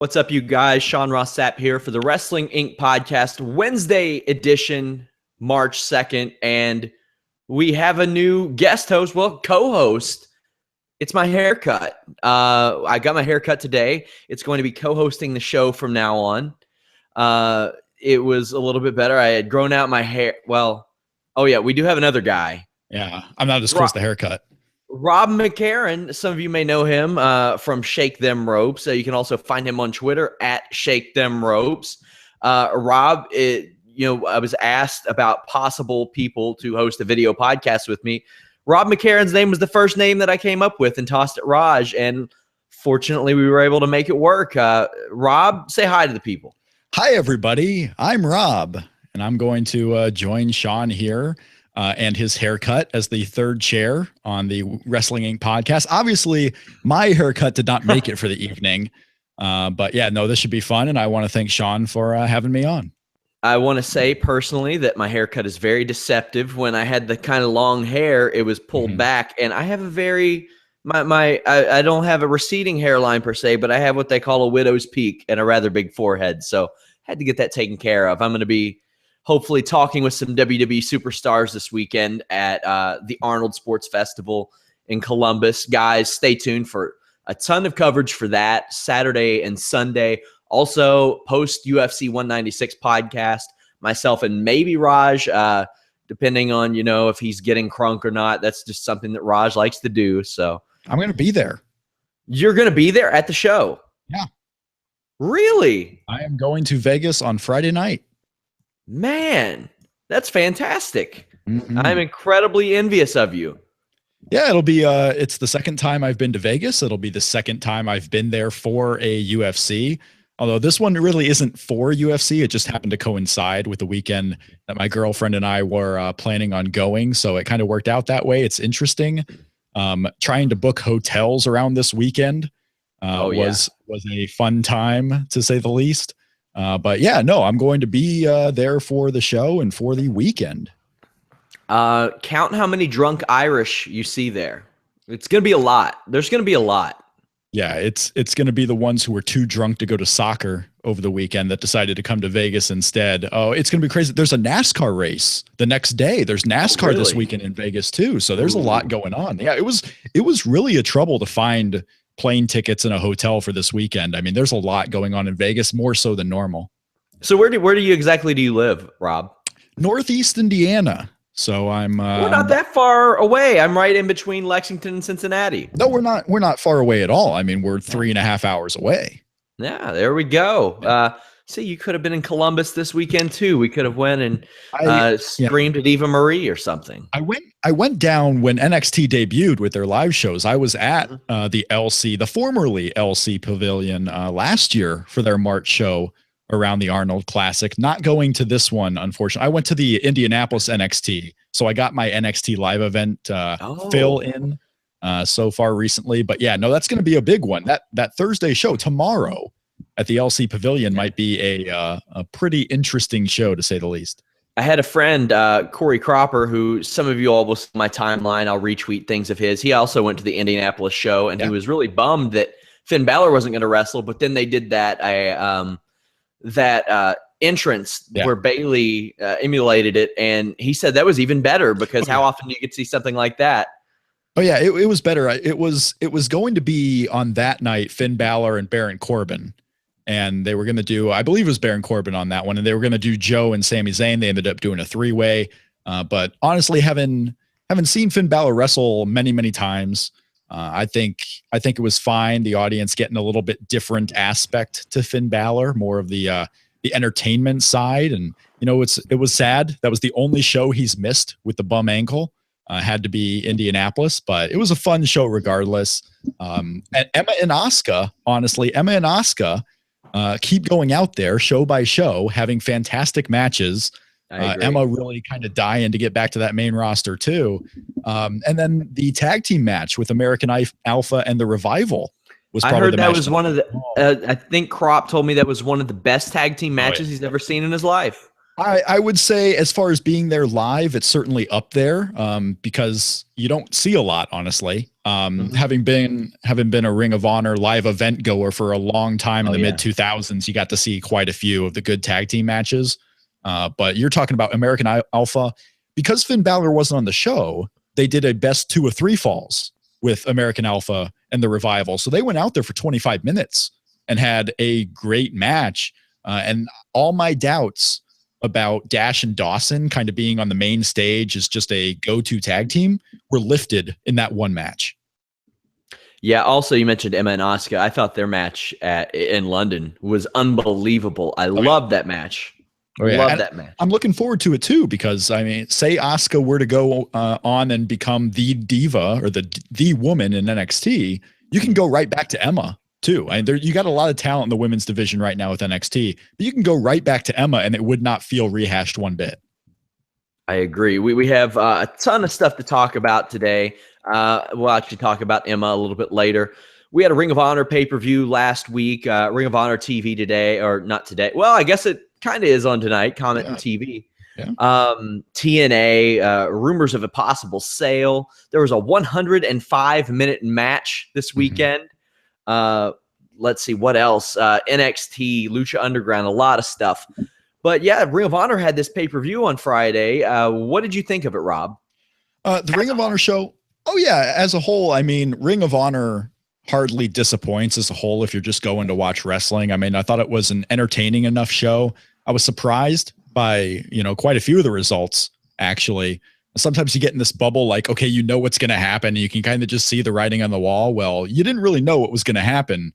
What's up, you guys? Sean Ross Sapp here for the Wrestling Inc. podcast, Wednesday edition, March 2nd. And we have a new guest host, co-host. It's my haircut. I got my haircut today. It's going to be co-hosting the show from now on. It was a little bit better. I had grown out my hair. We do have another guy. Yeah, I'm not as close to haircut. Rob McCarron, some of you may know him from Shake Them Ropes. You can also find him on Twitter at Shake Them Ropes. Rob, I was asked about possible people to host a video podcast with me. Rob McCarron's name was the first name that I came up with and tossed at Raj, and fortunately we were able to make it work. Rob, say hi to the people. Hi, everybody. I'm Rob, and I'm going to join Sean here and his haircut as the third chair on the Wrestling Inc. podcast. Obviously, my haircut did not make it for the evening, but yeah, no, this should be fun, and I want to thank Sean for having me on. I want to say personally that my haircut is very deceptive. When I had the kind of long hair, it was pulled back, and I have a very I don't have a receding hairline per se, but I have what they call a widow's peak and a rather big forehead. So had to get that taken care of. I'm going to be hopefully talking with some WWE superstars this weekend at the Arnold Sports Festival in Columbus. Guys, stay tuned for a ton of coverage for that Saturday and Sunday. Also, post UFC 196 podcast, myself and maybe Raj, depending on, if he's getting crunk or not. That's just something that Raj likes to do. So I'm going to be there. You're going to be there at the show? Yeah. Really? I am going to Vegas on Friday night. Man, that's fantastic. I'm incredibly envious of you. Yeah, it'll be it's the second time I've been to Vegas. It'll be the second time I've been there for a UFC. Although this one really isn't for UFC. It just happened to coincide with the weekend that my girlfriend and I were planning on going. So it kind of worked out that way. It's interesting. Trying to book hotels around this weekend was a fun time, to say the least. But yeah, no, I'm going to be there for the show and for the weekend. Count how many drunk Irish you see there. It's going to be a lot. There's going to be a lot. Yeah, it's going to be the ones who were too drunk to go to soccer over the weekend that decided to come to Vegas instead. Oh, it's going to be crazy. There's a NASCAR race the next day. There's NASCAR this weekend in Vegas too. So there's a lot going on. Yeah, it was really a trouble to find plane tickets in a hotel for this weekend. I mean, there's a lot going on in Vegas, more so than normal. So where do you exactly live, Rob? Northeast Indiana. So I'm we're not that far away. I'm right in between Lexington and Cincinnati. No, we're not far away at all. I mean, we're 3.5 hours away. Yeah, there we go. See, you could have been in Columbus this weekend too. We could have went and screamed at Eva Marie or something. I went down when NXT debuted with their live shows. I was at the formerly LC Pavilion last year for their March show around the Arnold Classic. Not going to this one, unfortunately. I went to the Indianapolis NXT, so I got my NXT live event fill in so far recently. But yeah, no, that's going to be a big one. That Thursday show tomorrow at the LC Pavilion might be a pretty interesting show, to say the least. I had a friend, Corey Cropper, who some of you all will see my timeline. I'll retweet things of his. He also went to the Indianapolis show, and he was really bummed that Finn Balor wasn't going to wrestle. But then they did that entrance where Bailey emulated it, and he said that was even better because how often do you get to see something like that? Oh yeah, it was better. It was going to be on that night Finn Balor and Baron Corbin. And they were going to do, I believe it was Baron Corbin on that one. And they were going to do Joe and Sami Zayn. They ended up doing a 3-way. But honestly, having seen Finn Balor wrestle many, many times, I think it was fine. The audience getting a little bit different aspect to Finn Balor, more of the entertainment side. And, it was sad. That was the only show he's missed with the bum ankle. Had to be Indianapolis, but it was a fun show regardless. And Emma and Asuka, keep going out there show by show, having fantastic matches. Emma really kind of dying to get back to that main roster too. And then the tag team match with American Alpha and the Revival was probably I heard that was one of the, I think Crop told me that was one of the best tag team matches he's ever seen in his life. I would say as far as being there live, it's certainly up there because you don't see a lot, honestly. Having been a Ring of Honor live event goer for a long time in the mid 2000s, you got to see quite a few of the good tag team matches. But you're talking about American Alpha. Because Finn Balor wasn't on the show, they did a best 2 of 3 falls with American Alpha and the Revival. So they went out there for 25 minutes and had a great match. And all my doubts about Dash and Dawson kind of being on the main stage as just a go-to tag team were lifted in that one match. Yeah. Also, you mentioned Emma and Asuka. I thought their match in London was unbelievable. I loved that match. Love that match. I'm looking forward to it too, because I mean, say Asuka were to go on and become the diva or the woman in NXT, you can go right back to Emma too. And you got a lot of talent in the women's division right now with NXT, but you can go right back to Emma and it would not feel rehashed one bit. I agree. We have a ton of stuff to talk about today. We'll actually talk about Emma a little bit later. We had a Ring of Honor pay-per-view last week, Ring of Honor TV today, or not today. Well, I guess it kind of is on tonight, Comment TV. Yeah. TNA, rumors of a possible sale. There was a 105-minute match this weekend. Let's see what else. NXT, Lucha Underground, a lot of stuff. But yeah, Ring of Honor had this pay-per-view on Friday. What did you think of it, Rob? The Ring of Honor show. Oh yeah, as a whole, I mean, Ring of Honor hardly disappoints as a whole if you're just going to watch wrestling. I mean, I thought it was an entertaining enough show. I was surprised by, quite a few of the results, actually. Sometimes you get in this bubble like, okay, you know what's going to happen. And you can kind of just see the writing on the wall. Well, you didn't really know what was going to happen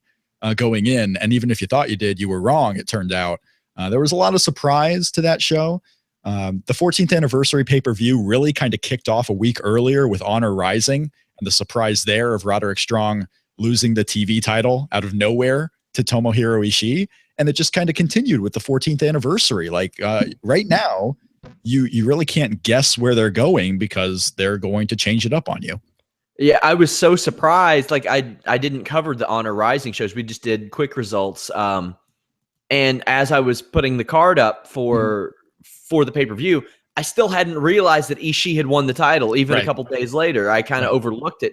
going in. And even if you thought you did, you were wrong, it turned out. There was a lot of surprise to that show. The 14th anniversary pay-per-view really kind of kicked off a week earlier with Honor Rising and the surprise there of Roderick Strong losing the TV title out of nowhere to Tomohiro Ishii. And it just kind of continued with the 14th anniversary. Like right now, you really can't guess where they're going because they're going to change it up on you. Yeah, I was so surprised. Like I didn't cover the Honor Rising shows. We just did quick results. And as I was putting the card up for the pay-per-view, I still hadn't realized that Ishii had won the title even a couple days later. I kind of overlooked it.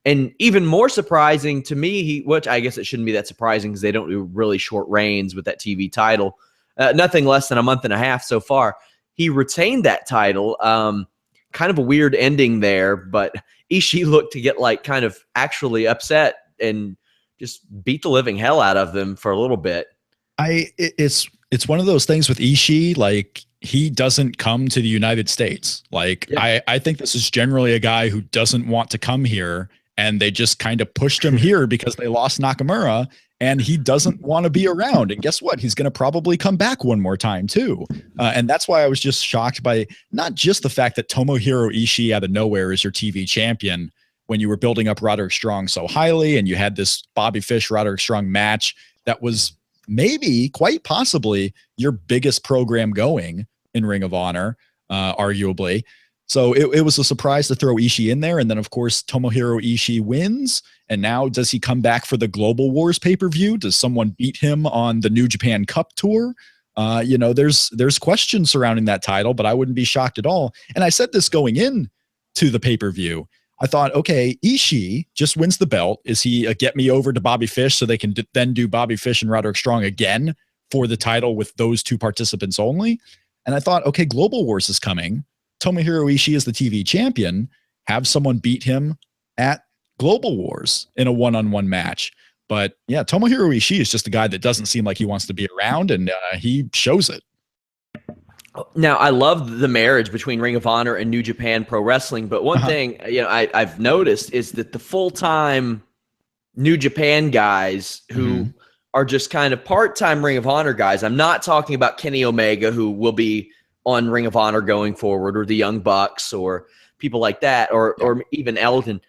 And even more surprising to me, which I guess it shouldn't be that surprising because they don't do really short reigns with that TV title. Nothing less than a month and a half so far. He retained that title. Kind of a weird ending there, but Ishii looked to get like kind of actually upset and just beat the living hell out of them for a little bit. It's one of those things with Ishii, like he doesn't come to the United States. Like I think this is generally a guy who doesn't want to come here. And they just kind of pushed him here because they lost Nakamura and he doesn't want to be around. And guess what? He's going to probably come back one more time too. And that's why I was just shocked by not just the fact that Tomohiro Ishii out of nowhere is your TV champion when you were building up Roderick Strong so highly and you had this Bobby Fish Roderick Strong match that was maybe quite possibly your biggest program going in Ring of Honor, arguably. So it was a surprise to throw Ishii in there. And then, of course, Tomohiro Ishii wins. And now does he come back for the Global Wars pay-per-view? Does someone beat him on the New Japan Cup tour? There's questions surrounding that title, but I wouldn't be shocked at all. And I said this going in to the pay-per-view. I thought, okay, Ishii just wins the belt. Is he a get me over to Bobby Fish so they can then do Bobby Fish and Roderick Strong again for the title with those two participants only? And I thought, okay, Global Wars is coming. Tomohiro Ishii is the TV champion. Have someone beat him at Global Wars in a one-on-one match. But yeah, Tomohiro Ishii is just a guy that doesn't seem like he wants to be around, and he shows it. Now, I love the marriage between Ring of Honor and New Japan Pro Wrestling, but one thing I've noticed is that the full-time New Japan guys who are just kind of part-time Ring of Honor guys, I'm not talking about Kenny Omega, who will be on Ring of Honor going forward, or the Young Bucks, or people like that, or even Elgin.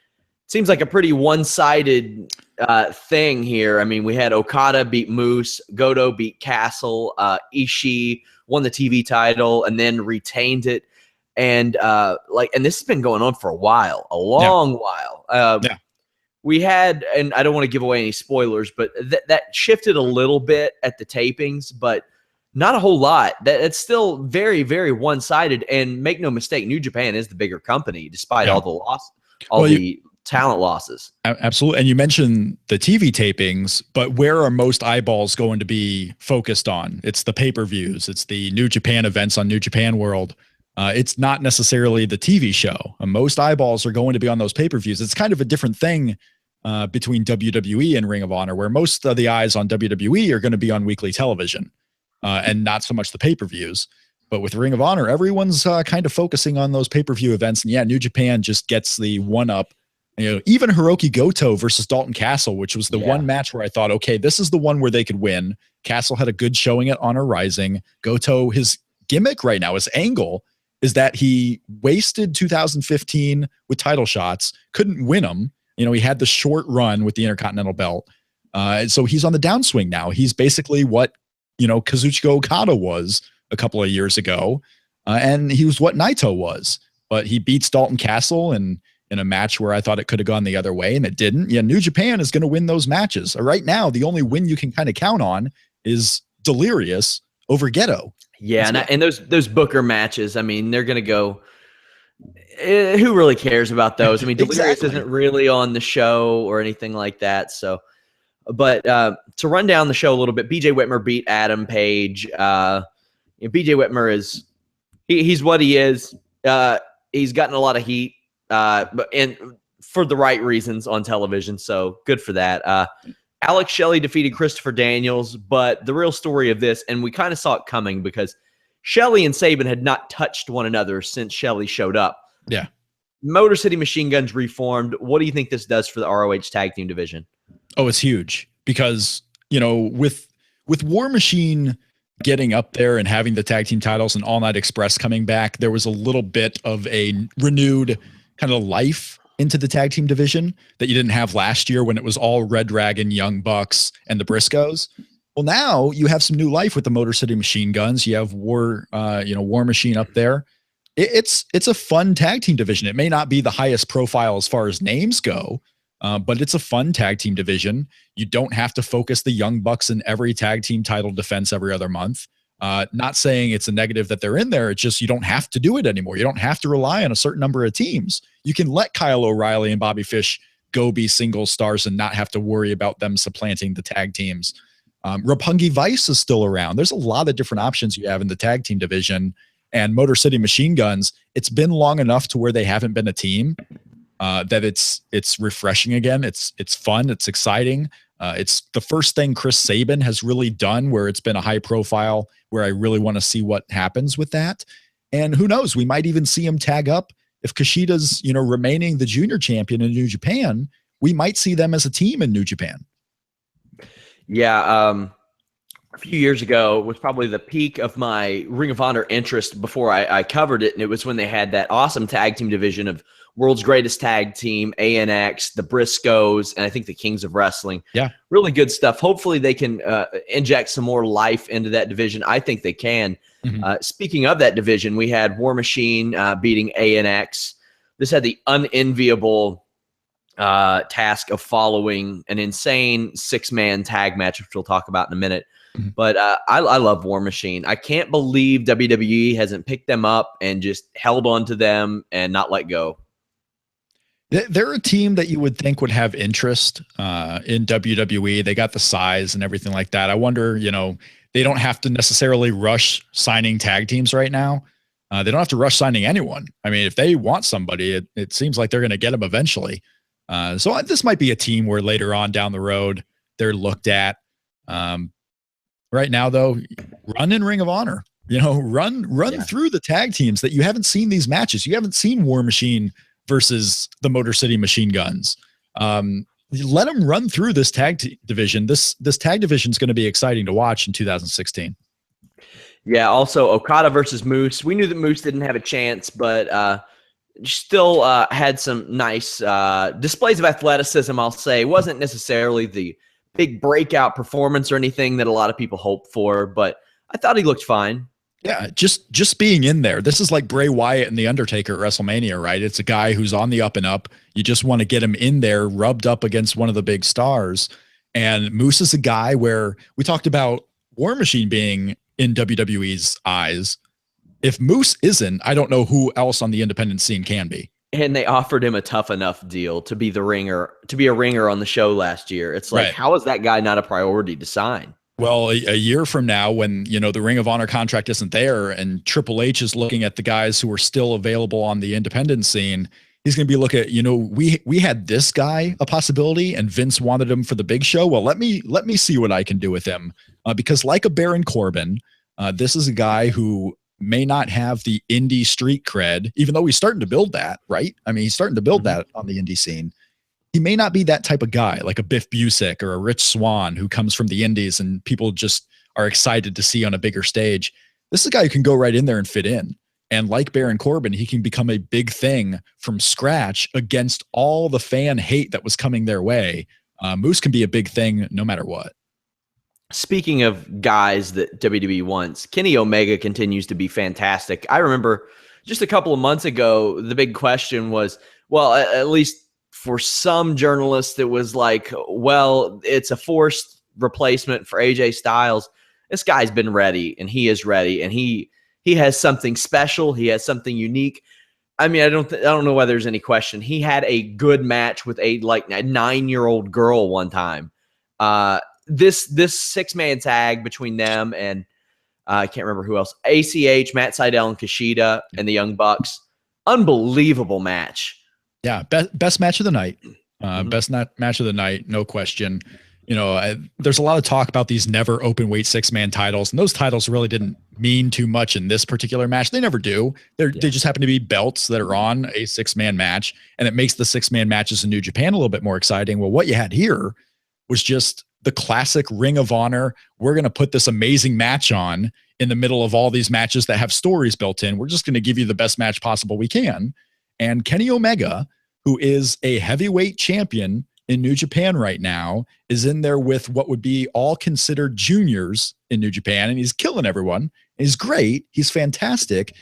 Seems like a pretty one-sided thing here. I mean, we had Okada beat Moose, Goto beat Castle, Ishii won the TV title and then retained it, and and this has been going on for a while, a long while. We had, and I don't want to give away any spoilers, but that shifted a little bit at the tapings, but Not a whole lot. It's still very, very one-sided. And make no mistake, New Japan is the bigger company, despite all the talent losses. Absolutely. And you mentioned the TV tapings, but where are most eyeballs going to be focused on? It's the pay-per-views. It's the New Japan events on New Japan World. It's not necessarily the TV show. Most eyeballs are going to be on those pay-per-views. It's kind of a different thing between WWE and Ring of Honor, where most of the eyes on WWE are going to be on weekly television. And not so much the pay-per-views. But with Ring of Honor, everyone's kind of focusing on those pay-per-view events. And yeah, New Japan just gets the one-up. You know, even Hiroki Goto versus Dalton Castle, which was the one match where I thought, okay, this is the one where they could win. Castle had a good showing at Honor Rising. Goto, his gimmick right now, his angle, is that he wasted 2015 with title shots, couldn't win them. You know, he had the short run with the Intercontinental belt. So he's on the downswing now. He's basically what, you know, Kazuchika Okada was a couple of years ago. And he was what Naito was, but he beats Dalton Castle in a match where I thought it could have gone the other way and it didn't. Yeah. New Japan is going to win those matches. Right now, the only win you can kind of count on is Delirious over Ghetto. Yeah. And those Booker matches, I mean, they're going to go, who really cares about those? I mean, Delirious isn't really on the show or anything like that. So, but to run down the show a little bit, BJ Whitmer beat Adam Page. BJ Whitmer is he's what he is. He's gotten a lot of heat, and for the right reasons on television. So good for that. Alex Shelley defeated Christopher Daniels, but the real story of this, and we kind of saw it coming because Shelley and Sabin had not touched one another since Shelley showed up. Yeah. Motor City Machine Guns reformed. What do you think this does for the ROH Tag Team Division? Oh, it's huge because, you know, with War Machine getting up there and having the tag team titles and All Night Express coming back, there was a little bit of a renewed kind of life into the tag team division that you didn't have last year when it was all Red Dragon, Young Bucks, and the Briscoes. Well, now you have some new life with the Motor City Machine Guns. You have War Machine up there. It's a fun tag team division. It may not be the highest profile as far as names go, but it's a fun tag team division. You don't have to focus the Young Bucks in every tag team title defense every other month. Not saying it's a negative that they're in there. It's just you don't have to do it anymore. You don't have to rely on a certain number of teams. You can let Kyle O'Reilly and Bobby Fish go be single stars and not have to worry about them supplanting the tag teams. Roppongi Vice is still around. There's a lot of different options you have in the tag team division. And Motor City Machine Guns, it's been long enough to where they haven't been a team. That it's refreshing again. It's fun. It's exciting. It's the first thing Chris Sabin has really done where it's been a high profile, where I really want to see what happens with that. And who knows, we might even see him tag up if Kushida's, remaining the junior champion in New Japan. We might see them as a team in New Japan. Yeah. A few years ago was probably the peak of my Ring of Honor interest before I covered it. And it was when they had that awesome tag team division of World's Greatest Tag Team, ANX, the Briscoes, and I think the Kings of Wrestling. Yeah. Really good stuff. Hopefully they can inject some more life into that division. I think they can. Mm-hmm. Speaking of that division, we had War Machine beating ANX. This had the unenviable task of following an insane six-man tag match, which we'll talk about in a minute. Mm-hmm. But I love War Machine. I can't believe WWE hasn't picked them up and just held on to them and not let go. They're a team that you would think would have interest in WWE. They got the size and everything like that. I wonder, they don't have to necessarily rush signing tag teams right now. They don't have to rush signing anyone. I mean, if they want somebody, it seems like they're going to get them eventually. So this might be a team where later on down the road, they're looked at. Right now, though, run in Ring of Honor. Run through the tag teams that you haven't seen these matches. You haven't seen War Machine versus the Motor City Machine Guns. Let them run through this tag division. This tag division is going to be exciting to watch in 2016. Yeah. Also, Okada versus Moose. We knew that Moose didn't have a chance, but still had some nice displays of athleticism. I'll say it wasn't necessarily the big breakout performance or anything that a lot of people hope for, but I thought he looked fine. Yeah, just being in there. This is like Bray Wyatt and The Undertaker at WrestleMania, right? It's a guy who's on the up and up. You just want to get him in there, rubbed up against one of the big stars. And Moose is a guy where we talked about War Machine being in WWE's eyes. If Moose isn't, I don't know who else on the independent scene can be. And they offered him a tough enough deal to be the ringer, to be a ringer on the show last year. It's like, how is that guy not a priority to sign? Well, a year from now, when, you know, the Ring of Honor contract isn't there and Triple H is looking at the guys who are still available on the independent scene, he's going to be looking at, you know, we had this guy a possibility and Vince wanted him for the big show. Well, let me see what I can do with him. Because like a Baron Corbin, this is a guy who may not have the indie street cred, even though he's starting to build that, right? I mean, he's starting to build that on the indie scene. He may not be that type of guy, like a Biff Busick or a Rich Swann who comes from the indies and people just are excited to see on a bigger stage. This is a guy who can go right in there and fit in. And like Baron Corbin, he can become a big thing from scratch against all the fan hate that was coming their way. Moose can be a big thing no matter what. Speaking of guys that WWE wants, Kenny Omega continues to be fantastic. I remember just a couple of months ago, the big question was, well, at least for some journalists, it was like, well, it's a forced replacement for AJ Styles. This guy's been ready, and he is ready, and he has something special. He has something unique. I mean, I don't know why there's any question. He had a good match with a 9-year-old girl one time. This 6-man tag between them and I can't remember who else. ACH, Matt Seidel, and Kushida and the Young Bucks. Unbelievable match. Yeah, best match of the night. Best match of the night, no question. You know, there's a lot of talk about these never open weight 6-man titles, and those titles really didn't mean too much in this particular match. They never do. They just happen to be belts that are on a 6-man match, and it makes the 6-man matches in New Japan a little bit more exciting. Well, what you had here was just the classic Ring of Honor. We're going to put this amazing match on in the middle of all these matches that have stories built in. We're just going to give you the best match possible we can. And Kenny Omega, who is a heavyweight champion in New Japan right now, is in there with what would be all considered juniors in New Japan, and he's killing everyone. He's great. He's fantastic.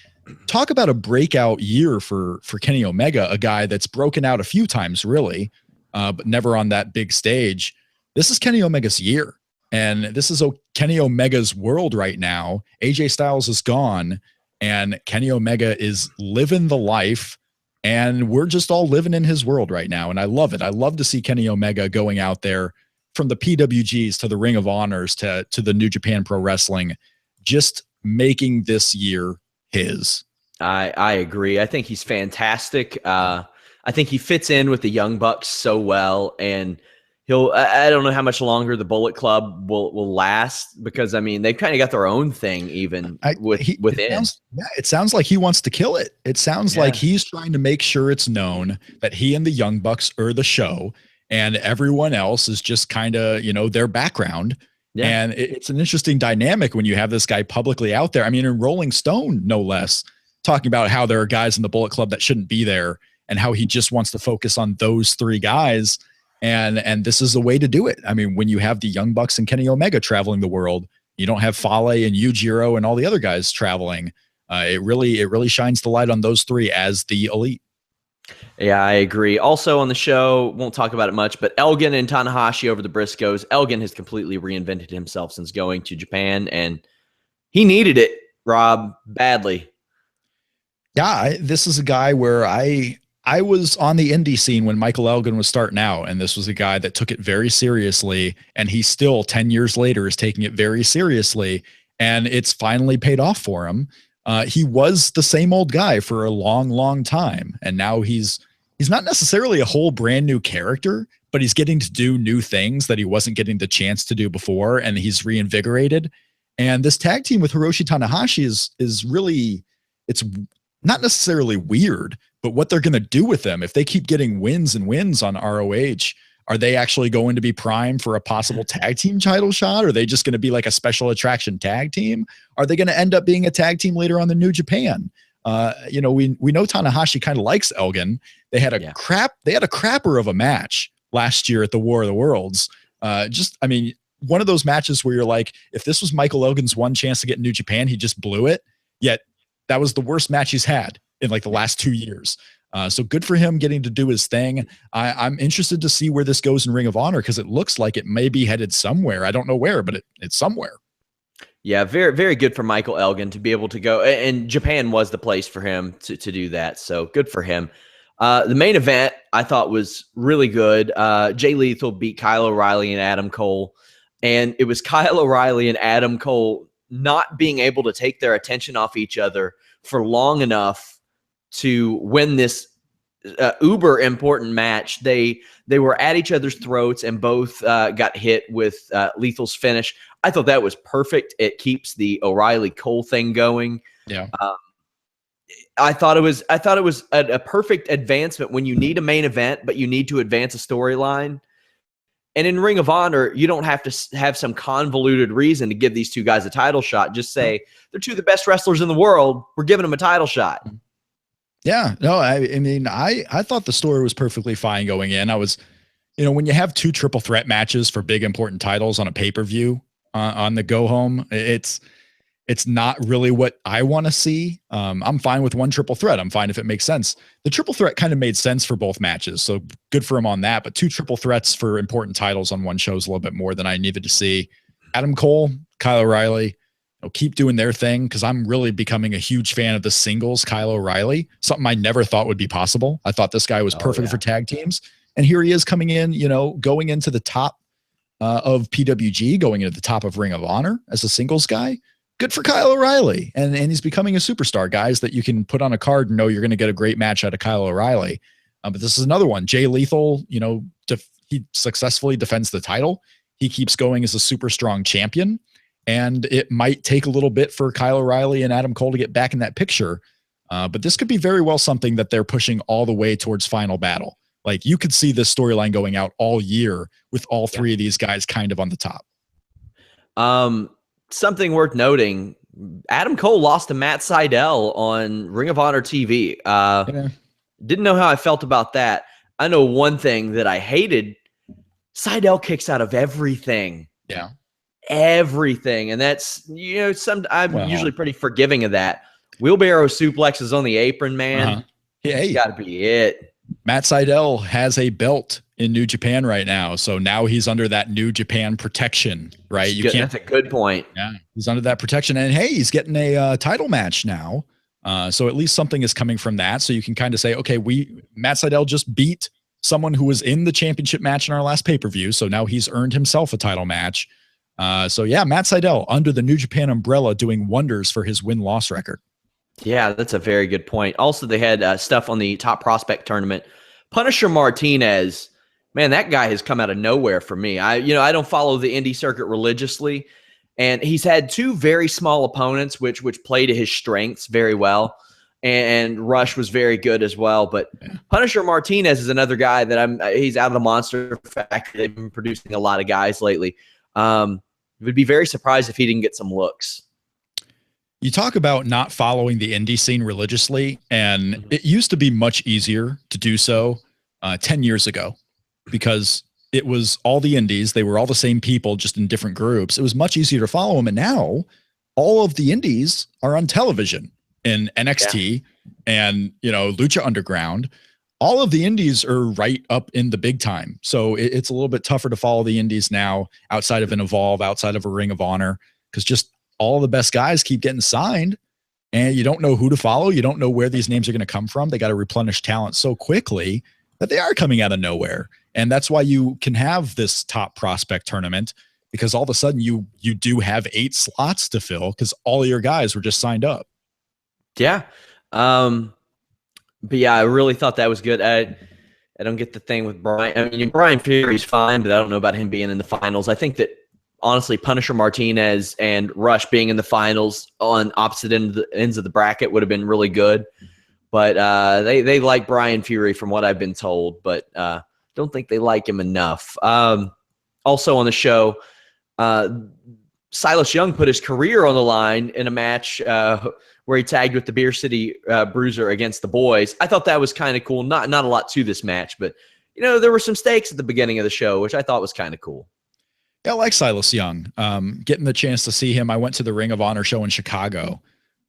Talk about a breakout year for Kenny Omega, a guy that's broken out a few times, really, but never on that big stage. This is Kenny Omega's year, and this is Kenny Omega's world right now. AJ Styles is gone, and Kenny Omega is living the life, and we're just all living in his world right now, and I love it. I love to see Kenny Omega going out there from the PWGs to the Ring of Honors to the New Japan Pro Wrestling, just making this year his. I agree. I think he's fantastic. I think he fits in with the Young Bucks so well, and I don't know how much longer the Bullet Club will last, because I mean, they've kind of got their own thing even within. It sounds like he wants to kill it. It sounds like he's trying to make sure it's known that he and the Young Bucks are the show, and everyone else is just kind of, you know, their background. Yeah. And it's an interesting dynamic when you have this guy publicly out there. I mean, in Rolling Stone, no less, talking about how there are guys in the Bullet Club that shouldn't be there and how he just wants to focus on those 3 guys. And this is the way to do it. I mean, when you have the Young Bucks and Kenny Omega traveling the world, you don't have Fale and Yujiro and all the other guys traveling. It really shines the light on those 3 as the elite. Yeah, I agree. Also on the show, won't talk about it much, but Elgen and Tanahashi over the Briscoes. Elgen has completely reinvented himself since going to Japan, and he needed it, Rob, badly. Yeah, this is a guy where I was on the indie scene when Michael Elgin was starting out, and this was a guy that took it very seriously, and he still 10 years later is taking it very seriously, and it's finally paid off for him. He was the same old guy for a long, long time, and now he's not necessarily a whole brand new character, but he's getting to do new things that he wasn't getting the chance to do before, and he's reinvigorated. And this tag team with Hiroshi Tanahashi is really, it's not necessarily weird, but what they're going to do with them, if they keep getting wins and wins on ROH, are they actually going to be primed for a possible tag team title shot? Are they just going to be like a special attraction tag team? Are they going to end up being a tag team later on the New Japan? You know, we know Tanahashi kind of likes Elgin. They had a crapper of a match last year at the War of the Worlds. I mean, one of those matches where you're like, if this was Michael Elgin's one chance to get New Japan, he just blew it. Yet that was the worst match he's had in like the last 2 years. So good for him getting to do his thing. I'm interested to see where this goes in Ring of Honor, because it looks like it may be headed somewhere. I don't know where, but it's somewhere. Yeah, very, very good for Michael Elgin to be able to go. And Japan was the place for him to do that. So good for him. The main event I thought was really good. Jay Lethal beat Kyle O'Reilly and Adam Cole. And it was Kyle O'Reilly and Adam Cole not being able to take their attention off each other for long enough to win this uber important match. They were at each other's throats and both got hit with Lethal's finish. I thought that was perfect. It keeps the O'Reilly Cole thing going. Yeah. I thought it was a perfect advancement when you need a main event, but you need to advance a storyline. And in Ring of Honor, you don't have to have some convoluted reason to give these two guys a title shot. Just say they're two of the best wrestlers in the world. We're giving them a title shot. Yeah, no, I mean, I thought the story was perfectly fine going in. I was, when you have two triple threat matches for big important titles on a pay-per-view on the go home, it's not really what I want to see. I'm fine with one triple threat. I'm fine if it makes sense. The triple threat kind of made sense for both matches, so good for him on that. But two triple threats for important titles on one show is a little bit more than I needed to see. Adam Cole, Kyle O'Reilly, keep doing their thing, because I'm really becoming a huge fan of the singles Kyle O'Reilly, something I never thought would be possible. I thought this guy was perfect for tag teams. And here he is coming in, going into the top of PWG, going into the top of Ring of Honor as a singles guy. Good for Kyle O'Reilly. And he's becoming a superstar, guys, that you can put on a card and know you're going to get a great match out of Kyle O'Reilly. But this is another one. Jay Lethal, he successfully defends the title. He keeps going as a super strong champion. And it might take a little bit for Kyle O'Reilly and Adam Cole to get back in that picture. But this could be very well something that they're pushing all the way towards Final Battle. Like, you could see this storyline going out all year with all three of these guys kind of on the top. Something worth noting, Adam Cole lost to Matt Seidel on Ring of Honor TV. Didn't know how I felt about that. I know one thing that I hated. Seidel kicks out of everything. Yeah. Everything. And that's, I'm usually pretty forgiving of that. Wheelbarrow suplexes on the apron, man. It's got to be it. Matt Seidel has a belt in New Japan right now. So now he's under that New Japan protection, right? That's a good point. Yeah, he's under that protection. And hey, he's getting a title match now. So at least something is coming from that. So you can kind of say, okay, Matt Seidel just beat someone who was in the championship match in our last pay-per-view. So now he's earned himself a title match. So yeah, Matt Seidel under the New Japan umbrella doing wonders for his win-loss record. Yeah, that's a very good point. Also, they had stuff on the Top Prospect tournament. Punisher Martinez, man, that guy has come out of nowhere for me. I don't follow the indie circuit religiously, and he's had two very small opponents, which play to his strengths very well. And Rush was very good as well. But Punisher Martinez is another guy that he's out of the monster factory. They've been producing a lot of guys lately. Would be very surprised if he didn't get some looks. You talk about not following the indie scene religiously, and it used to be much easier to do so 10 years ago, because it was all the indies. They were all the same people, just in different groups. It was much easier to follow them. And now all of the indies are on television in NXT and, Lucha Underground. All of the indies are right up in the big time. So it's a little bit tougher to follow the indies now outside of an Evolve, outside of a Ring of Honor, because just all the best guys keep getting signed and you don't know who to follow. You don't know where these names are going to come from. They got to replenish talent so quickly that they are coming out of nowhere. And that's why you can have this Top Prospect tournament, because all of a sudden you do have 8 slots to fill because all of your guys were just signed up. Yeah. But yeah, I really thought that was good. I don't get the thing with Brian. I mean, Brian Fury's fine, but I don't know about him being in the finals. I think that honestly, Punisher Martinez and Rush being in the finals on opposite ends of the bracket would have been really good. But they like Brian Fury from what I've been told, but don't think they like him enough. Also on the show, Silas Young put his career on the line in a match where he tagged with the Beer City Bruiser against the Boys. I thought that was kind of cool. Not a lot to this match, but there were some stakes at the beginning of the show, which I thought was kind of cool. Yeah, I like Silas Young. Getting the chance to see him. I went to the Ring of Honor show in Chicago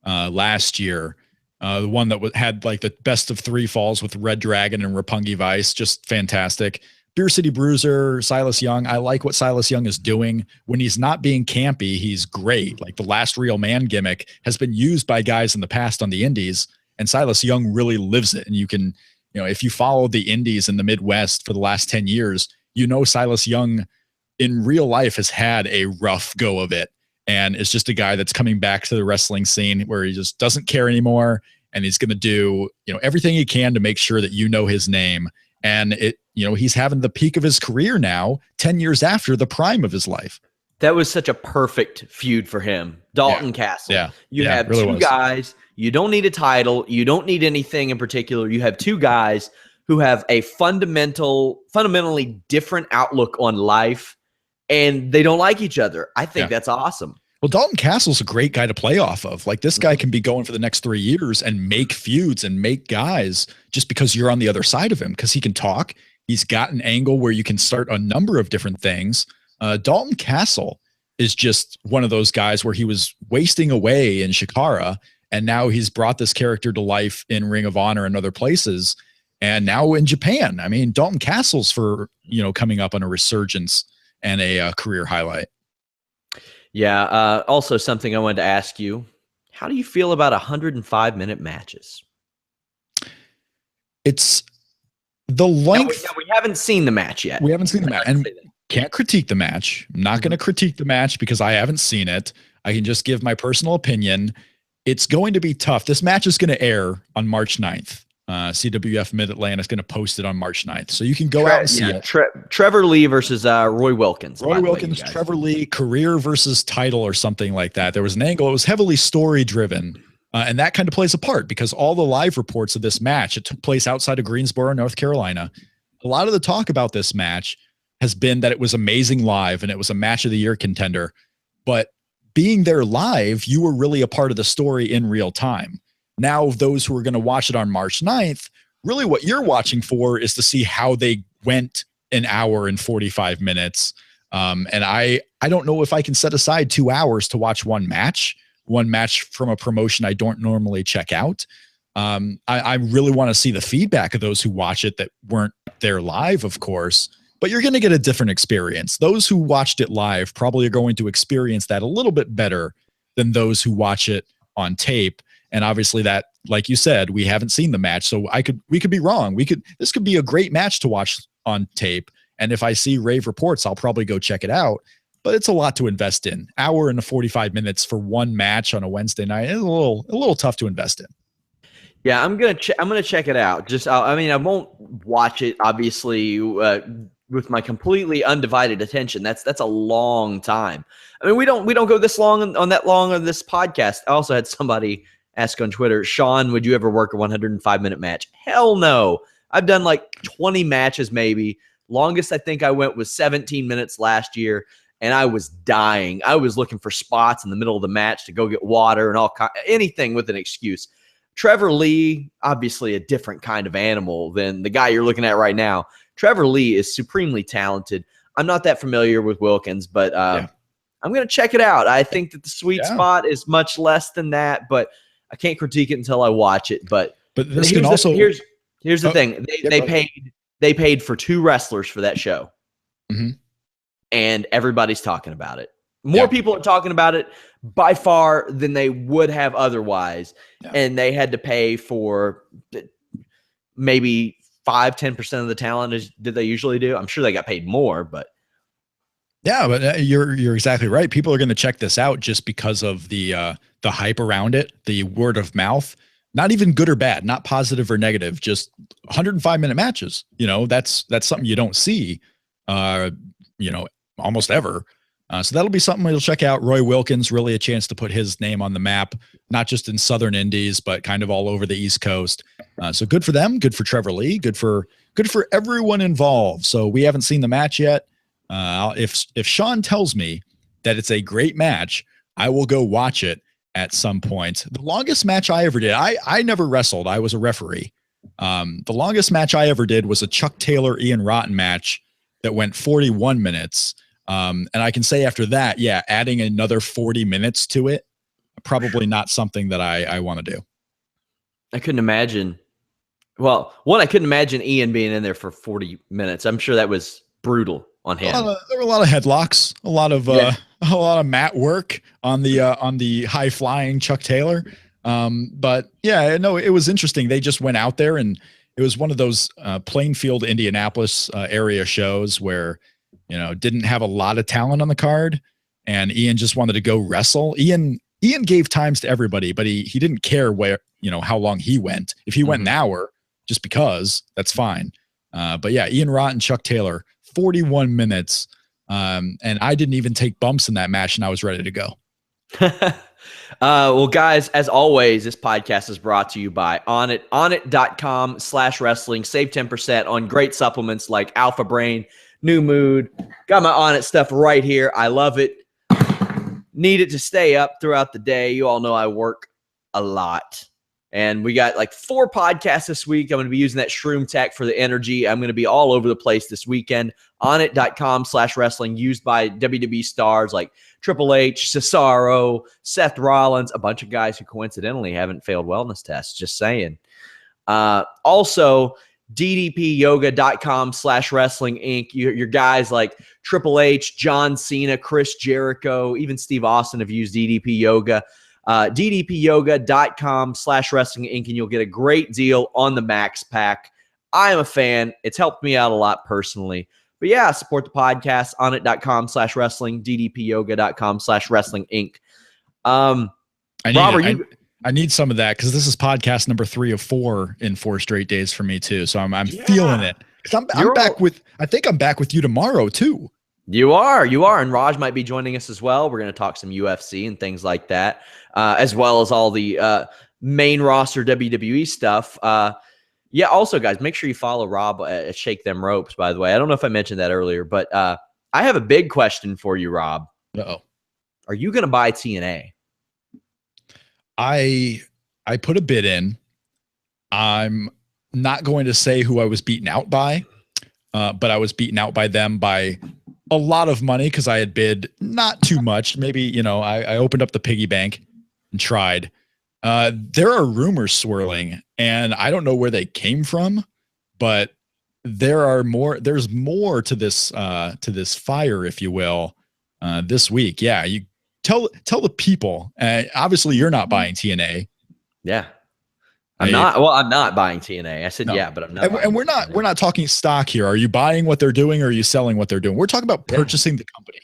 last year. The one that had like the best of 3 falls with Red Dragon and Roppongi Vice. Just fantastic. Beer City Bruiser, Silas Young. I like what Silas Young is doing. When he's not being campy, he's great. Like the last real man gimmick has been used by guys in the past on the indies, and Silas Young really lives it. And you can, if you follow the indies in the Midwest for the last 10 years, Silas Young in real life has had a rough go of it. And it's just a guy that's coming back to the wrestling scene where he just doesn't care anymore. And he's going to do, everything he can to make sure that his name. And he's having the peak of his career now, 10 years after the prime of his life. That was such a perfect feud for him. Dalton Castle. Yeah. You have really two guys. You don't need a title. You don't need anything in particular. You have two guys who have a fundamentally different outlook on life, and they don't like each other. I think that's awesome. Well, Dalton Castle's a great guy to play off of. Like, this guy can be going for the next 3 years and make feuds and make guys just because you're on the other side of him, because he can talk. He's got an angle where you can start a number of different things. Dalton Castle is just one of those guys where he was wasting away in Shikara, and now he's brought this character to life in Ring of Honor and other places, and now in Japan. I mean, Dalton Castle's coming up on a resurgence and a career highlight. Yeah. Also, something I wanted to ask you: how do you feel about 105-minute matches? It's the length. We haven't seen the match yet. We haven't seen the match, and can't critique the match. I'm not going to critique the match because I haven't seen it. I can just give my personal opinion. It's going to be tough. This match is going to air on March 9th. CWF Mid-Atlantic is going to post it on March 9th. So you can go out and see it. Trevor Lee versus Roy Wilkins. Roy Wilkins, Trevor Lee, career versus title or something like that. There was an angle. It was heavily story-driven. And that kind of plays a part because all the live reports of this match, it took place outside of Greensboro, North Carolina. A lot of the talk about this match has been that it was amazing live and it was a match of the year contender. But being there live, you were really a part of the story in real time. Now, those who are going to watch it on March 9th, really what you're watching for is to see how they went an hour and 45 minutes. And I don't know if I can set aside 2 hours to watch one match from a promotion I don't normally check out. I really want to see the feedback of those who watch it that weren't there live, of course, but you're going to get a different experience. Those who watched it live probably are going to experience that a little bit better than those who watch it on tape. And obviously that, like you said, we haven't seen the match. So we could be wrong. This could be a great match to watch on tape. And if I see rave reports, I'll probably go check it out, but it's a lot to invest in. Hour and 45 minutes for one match on a Wednesday night is a little tough to invest in. Yeah, I'm gonna check it out. I won't watch it obviously with my completely undivided attention. That's a long time. I mean, we don't go this long on this podcast. I also had somebody ask on Twitter, Sean, would you ever work a 105-minute match? Hell no. I've done like 20 matches maybe. Longest I think I went was 17 minutes last year, and I was dying. I was looking for spots in the middle of the match to go get water and anything with an excuse. Trevor Lee, obviously a different kind of animal than the guy you're looking at right now. Trevor Lee is supremely talented. I'm not that familiar with Wilkins, but I'm going to check it out. I think that the sweet spot is much less than that, but I can't critique it until I watch it. But this can also here's the thing. They paid for 2 wrestlers for that show. Mm-hmm. And everybody's talking about it. More people are talking about it by far than they would have otherwise. Yeah. And they had to pay for maybe 5-10% of the talent did they usually do. I'm sure they got paid more, but yeah, but you're exactly right. People are going to check this out just because of the hype around it, the word of mouth. Not even good or bad, not positive or negative, just 105-minute matches. That's something you don't see, almost ever. So that'll be something you'll check out. Roy Wilkins, really a chance to put his name on the map, not just in Southern Indies, but kind of all over the East Coast. So good for them. Good for Trevor Lee. Good for everyone involved. So we haven't seen the match yet. If Sean tells me that it's a great match, I will go watch it at some point. The longest match I ever did, I never wrestled. I was a referee. The longest match I ever did was a Chuck Taylor, Ian Rotten match that went 41 minutes. And I can say after that, adding another 40 minutes to it, probably not something that I want to do. I couldn't imagine. Well, one, I couldn't imagine Ian being in there for 40 minutes. I'm sure that was brutal on him. There were a lot of headlocks, a lot of mat work on the high flying Chuck Taylor. But yeah, no, it was interesting. They just went out there, and it was one of those Plainfield, Indianapolis area shows where, didn't have a lot of talent on the card, and Ian just wanted to go wrestle. Ian gave times to everybody, but he didn't care where, how long he went. If he went an hour, just because, that's fine. But yeah, Ian Rott and Chuck Taylor, 41 minutes. And I didn't even take bumps in that match, and I was ready to go. Well, guys, as always, this podcast is brought to you by Onnit, onnit.com/wrestling. Save 10% on great supplements like Alpha Brain, New Mood. Got my Onnit stuff right here. I love it. Need it to stay up throughout the day. You all know I work a lot. And we got like 4 podcasts this week. I'm going to be using that Shroom Tech for the energy. I'm going to be all over the place this weekend. Onnit.com/wrestling, used by WWE stars like Triple H, Cesaro, Seth Rollins, a bunch of guys who coincidentally haven't failed wellness tests. Just saying. Also, DDPYoga.com/wrestling Inc. Your guys like Triple H, John Cena, Chris Jericho, even Steve Austin have used DDP Yoga. DDPYoga.com/wrestling Inc. and you'll get a great deal on the Max Pack. I am a fan. It's helped me out a lot personally. But yeah, support the podcast. Onnit.com/wrestling, DDPYoga.com/wrestling Inc. I need some of that, because this is podcast number 3 of 4 in 4 straight days for me too. So I'm feeling it. I'm back with. I think I'm back with you tomorrow too. You are, and Raj might be joining us as well. We're going to talk some UFC and things like that, as well as all the main roster WWE stuff. Yeah, also, guys, make sure you follow Rob at Shake Them Ropes, by the way. I don't know if I mentioned that earlier, but I have a big question for you, Rob. Uh-oh. Are you going to buy TNA? I put a bid in. I'm not going to say who I was beaten out by, but I was beaten out by them by a lot of money, because I had bid not too much. Maybe, I opened up the piggy bank and tried. There are rumors swirling, and I don't know where they came from, but there's more to this fire, if you will, this week. Yeah. You tell the people, obviously you're not buying TNA. Yeah. I'm not buying TNA. I said, no. Yeah, but I'm not. And we're not talking stock here. Are you buying what they're doing, or are you selling what they're doing? We're talking about purchasing the company.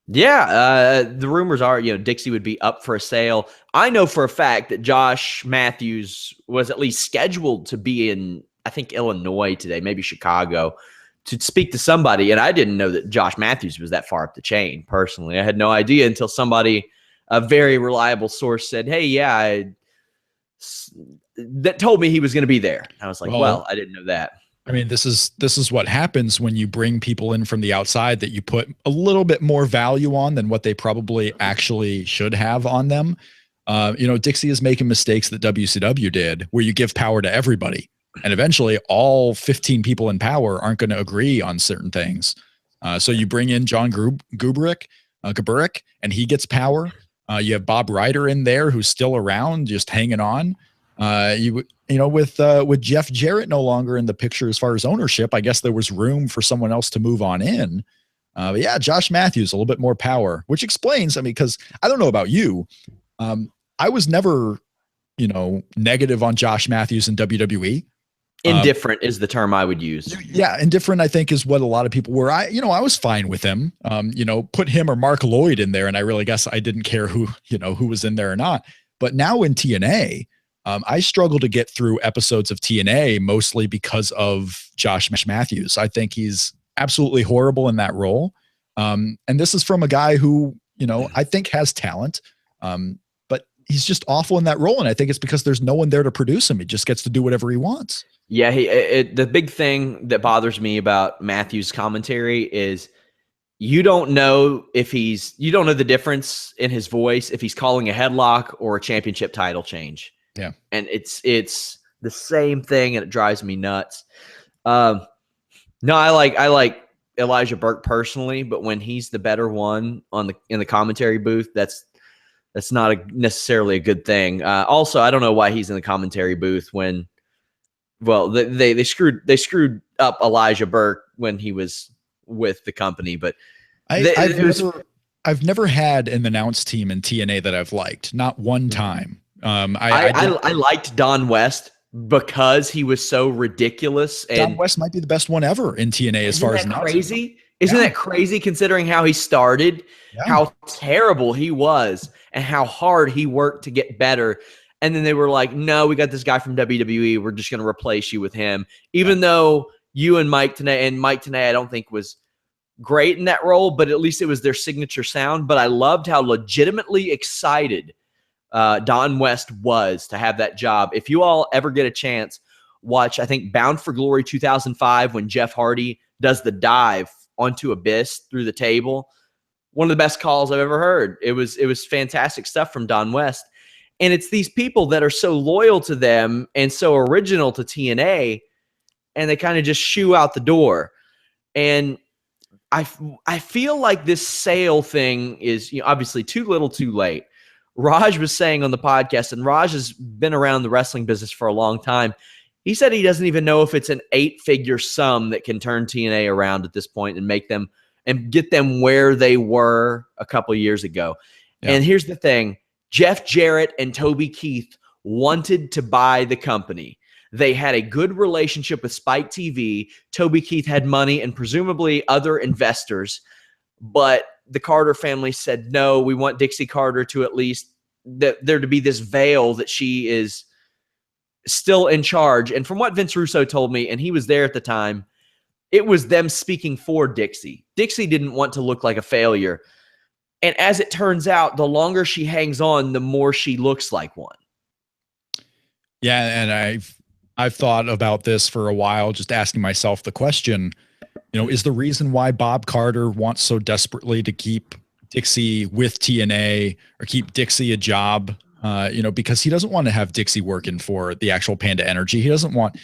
Yeah. The rumors are, Dixie would be up for a sale. I know for a fact that Josh Matthews was at least scheduled to be in, I think, Illinois today, maybe Chicago, to speak to somebody. And I didn't know that Josh Matthews was that far up the chain. Personally, I had no idea until somebody, a very reliable source, said, "Hey, yeah, that told me he was going to be there." I was like, well, I didn't know that. I mean, this is what happens when you bring people in from the outside that you put a little bit more value on than what they probably actually should have on them. Dixie is making mistakes that WCW did, where you give power to everybody, and eventually all 15 people in power aren't going to agree on certain things. So you bring in John Gaburick, and he gets power. You have Bob Ryder in there, who's still around, just hanging on. With Jeff Jarrett no longer in the picture as far as ownership, I guess there was room for someone else to move on in. But yeah, Josh Matthews, a little bit more power, which explains, because I don't know about you. I was never, negative on Josh Matthews in WWE. Indifferent is the term I would use. Yeah. Indifferent, I think, is what a lot of people were. I was fine with him. Put him or Mark Lloyd in there, and I really guess I didn't care who was in there or not. But now in TNA, I struggle to get through episodes of TNA, mostly because of Josh Matthews. I think he's absolutely horrible in that role. And this is from a guy who, I think has talent, but he's just awful in that role. And I think it's because there's no one there to produce him. He just gets to do whatever he wants. Yeah. The big thing that bothers me about Matthews' commentary is you don't know the difference in his voice, if he's calling a headlock or a championship title change. Yeah. And it's the same thing, and it drives me nuts. No, I like Elijah Burke personally, but when he's the better one in the commentary booth, that's not necessarily a good thing. Also, I don't know why he's in the commentary booth when well, they screwed up Elijah Burke when he was with the company, but I've never had an announced team in TNA that I've liked, not one time. I liked Don West because he was so ridiculous. And Don West might be the best one ever in TNA as far as crazy. Isn't that crazy considering how he started, how terrible he was, and how hard he worked to get better? And then they were like, no, we got this guy from WWE. We're just going to replace you with him. Even though you and Mike Tenay, I don't think was great in that role, but at least it was their signature sound. But I loved how legitimately excited Don West was to have that job. If you all ever get a chance, watch, I think, Bound for Glory 2005 when Jeff Hardy does the dive onto Abyss through the table. One of the best calls I've ever heard. It was fantastic stuff from Don West. And it's these people that are so loyal to them and so original to TNA, and they kind of just shoo out the door. And I feel like this sale thing is, obviously too little too late. Raj was saying on the podcast, and Raj has been around the wrestling business for a long time. He said he doesn't even know if it's an 8-figure sum that can turn TNA around at this point and make them and get them where they were a couple of years ago. Yeah. And here's the thing. Jeff Jarrett and Toby Keith wanted to buy the company. They had a good relationship with Spike TV. Toby Keith had money and presumably other investors, but the Carter family said, no, we want Dixie Carter to at least there to be this veil that she is still in charge. And from what Vince Russo told me, and he was there at the time, it was them speaking for Dixie. Dixie didn't want to look like a failure. And as it turns out, the longer she hangs on, the more she looks like one. Yeah, and I've thought about this for a while, just asking myself the question, is the reason why Bob Carter wants so desperately to keep Dixie with TNA or keep Dixie a job, because he doesn't want to have Dixie working for the actual Panda Energy. He doesn't want,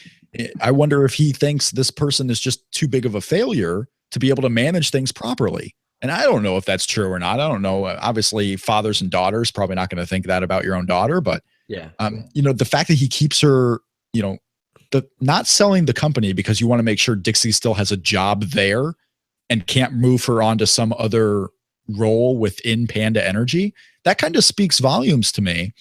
I wonder if he thinks this person is just too big of a failure to be able to manage things properly. And I don't know if that's true or not. I don't know. Obviously, fathers and daughters probably not going to think that about your own daughter. But, the fact that he keeps her, not selling the company because you want to make sure Dixie still has a job there and can't move her onto some other role within Panda Energy, that kind of speaks volumes to me.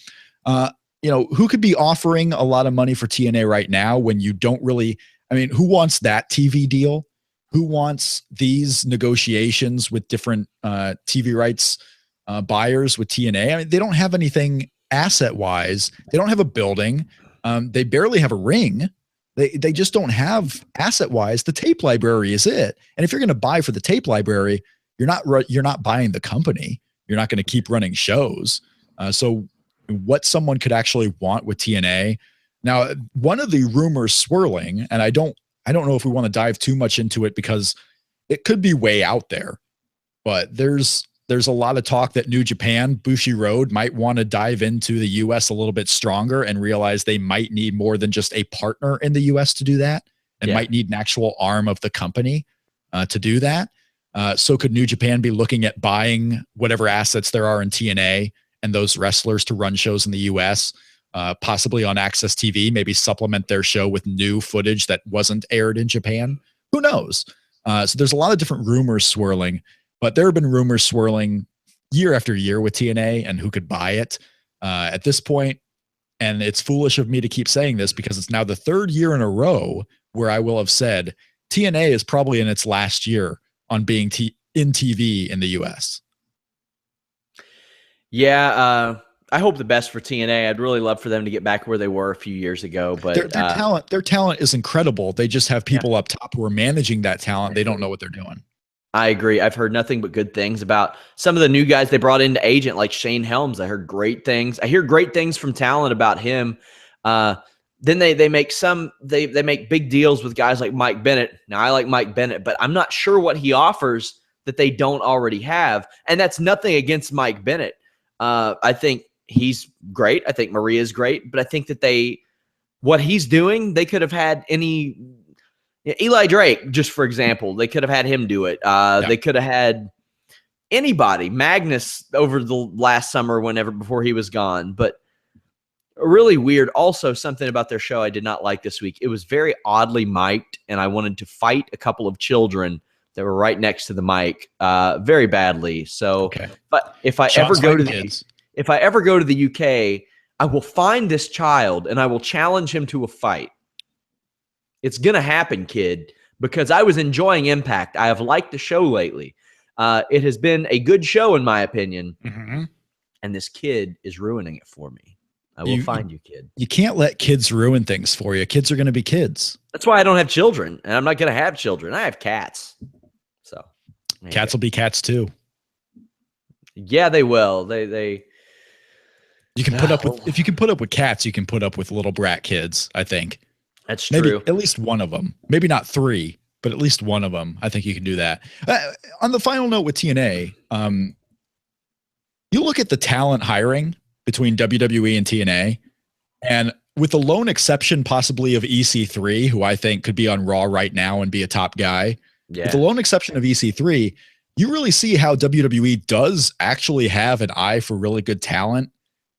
Who could be offering a lot of money for TNA right now when you don't really, who wants that TV deal? Who wants these negotiations with different TV rights buyers with TNA? They don't have anything asset-wise. They don't have a building. They barely have a ring. They just don't have asset-wise. The tape library is it. And if you're going to buy for the tape library, you're not buying the company. You're not going to keep running shows. So what someone could actually want with TNA. Now, one of the rumors swirling, and I don't know if we want to dive too much into it because it could be way out there, but there's a lot of talk that New Japan, Bushiroad, might want to dive into the US a little bit stronger and realize they might need more than just a partner in the US to do that, and might need an actual arm of the company to do that. So could New Japan be looking at buying whatever assets there are in TNA and those wrestlers to run shows in the US, possibly on Access TV, maybe supplement their show with new footage that wasn't aired in Japan? Who knows? So there's a lot of different rumors swirling, but there have been rumors swirling year after year with TNA and who could buy it at this point. And it's foolish of me to keep saying this because it's now the third year in a row where I will have said TNA is probably in its last year on being in TV in the US. Yeah, I hope the best for TNA. I'd really love for them to get back where they were a few years ago. But their talent is incredible. They just have people up top who are managing that talent. They don't know what they're doing. I agree. I've heard nothing but good things about some of the new guys they brought into Agent, like Shane Helms. I heard great things. I hear great things from talent about him. Then they make they make big deals with guys like Mike Bennett. Now, I like Mike Bennett, but I'm not sure what he offers that they don't already have. And that's nothing against Mike Bennett. I think he's great. I think Maria's great, but I think that what he's doing, they could have had Eli Drake, just for example, they could have had him do it. They could have had anybody, Magnus over the last summer, before he was gone. But Really weird. Also, something about their show I did not like this week. It was very oddly mic'd, and I wanted to fight a couple of children that were right next to the mic very badly. So, but if I ever go to the UK, I will find this child and I will challenge him to a fight. It's gonna happen, kid, because I was enjoying Impact. I have liked the show lately. It has been a good show in my opinion, and this kid is ruining it for me. I will find you, kid. You can't let kids ruin things for you. Kids are going to be kids. That's why I don't have children, and I'm not going to have children. I have cats. So cats will be cats too. Yeah, they will. They. You can put up with, if you can put up with cats, you can put up with little brat kids. I think that's maybe true. At least one of them. Maybe not three, but at least one of them. I think you can do that. On the final note with TNA, you look at the talent hiring between WWE and TNA, and with the lone exception possibly of EC3, who I think could be on Raw right now and be a top guy. Yeah. With the lone exception of EC3, you really see how WWE does actually have an eye for really good talent.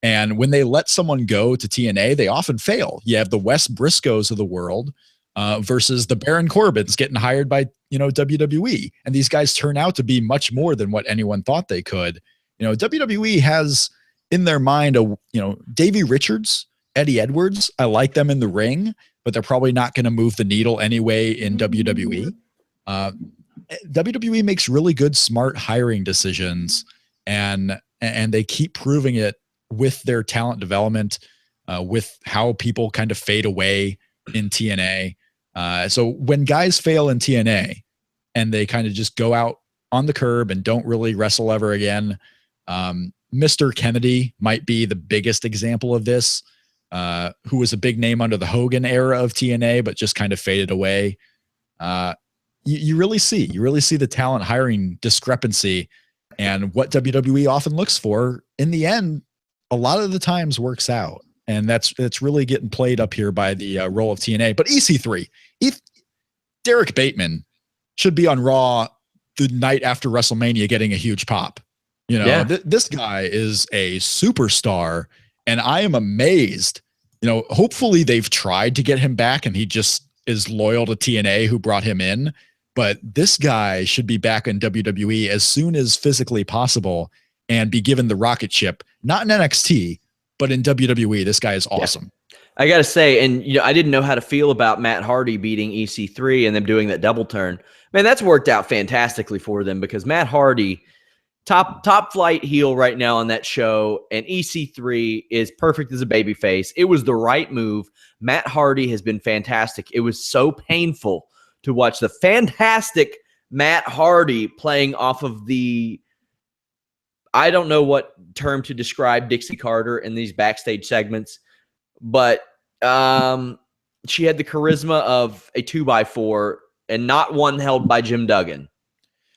And when they let someone go to TNA, they often fail. You have the Wes Briscoes of the world versus the Baron Corbins getting hired by, WWE. And these guys turn out to be much more than what anyone thought they could. WWE has in their mind, Davey Richards, Eddie Edwards. I like them in the ring, but they're probably not going to move the needle anyway in WWE. WWE makes really good, smart hiring decisions, and they keep proving it with their talent development, with how people kind of fade away in TNA. So when guys fail in TNA and they kind of just go out on the curb and don't really wrestle ever again, Mr. Kennedy might be the biggest example of this, who was a big name under the Hogan era of TNA, but just kind of faded away. You really see the talent hiring discrepancy, and what WWE often looks for in the end, a lot of the times works out. And that's really getting played up here by the role of TNA. But EC3, Derek Bateman should be on Raw the night after WrestleMania getting a huge pop. This guy is a superstar, and I am amazed. Hopefully they've tried to get him back and he just is loyal to TNA who brought him in. But this guy should be back in WWE as soon as physically possible and be given the rocket ship, not in NXT, but in WWE. This guy is awesome. Yeah. I got to say, and I didn't know how to feel about Matt Hardy beating EC3 and them doing that double turn. Man, that's worked out fantastically for them because Matt Hardy, top flight heel right now on that show, and EC3 is perfect as a babyface. It was the right move. Matt Hardy has been fantastic. It was so painful to watch the fantastic Matt Hardy playing off of the, I don't know what term to describe Dixie Carter in these backstage segments, but she had the charisma of a 2x4 and not one held by Jim Duggan.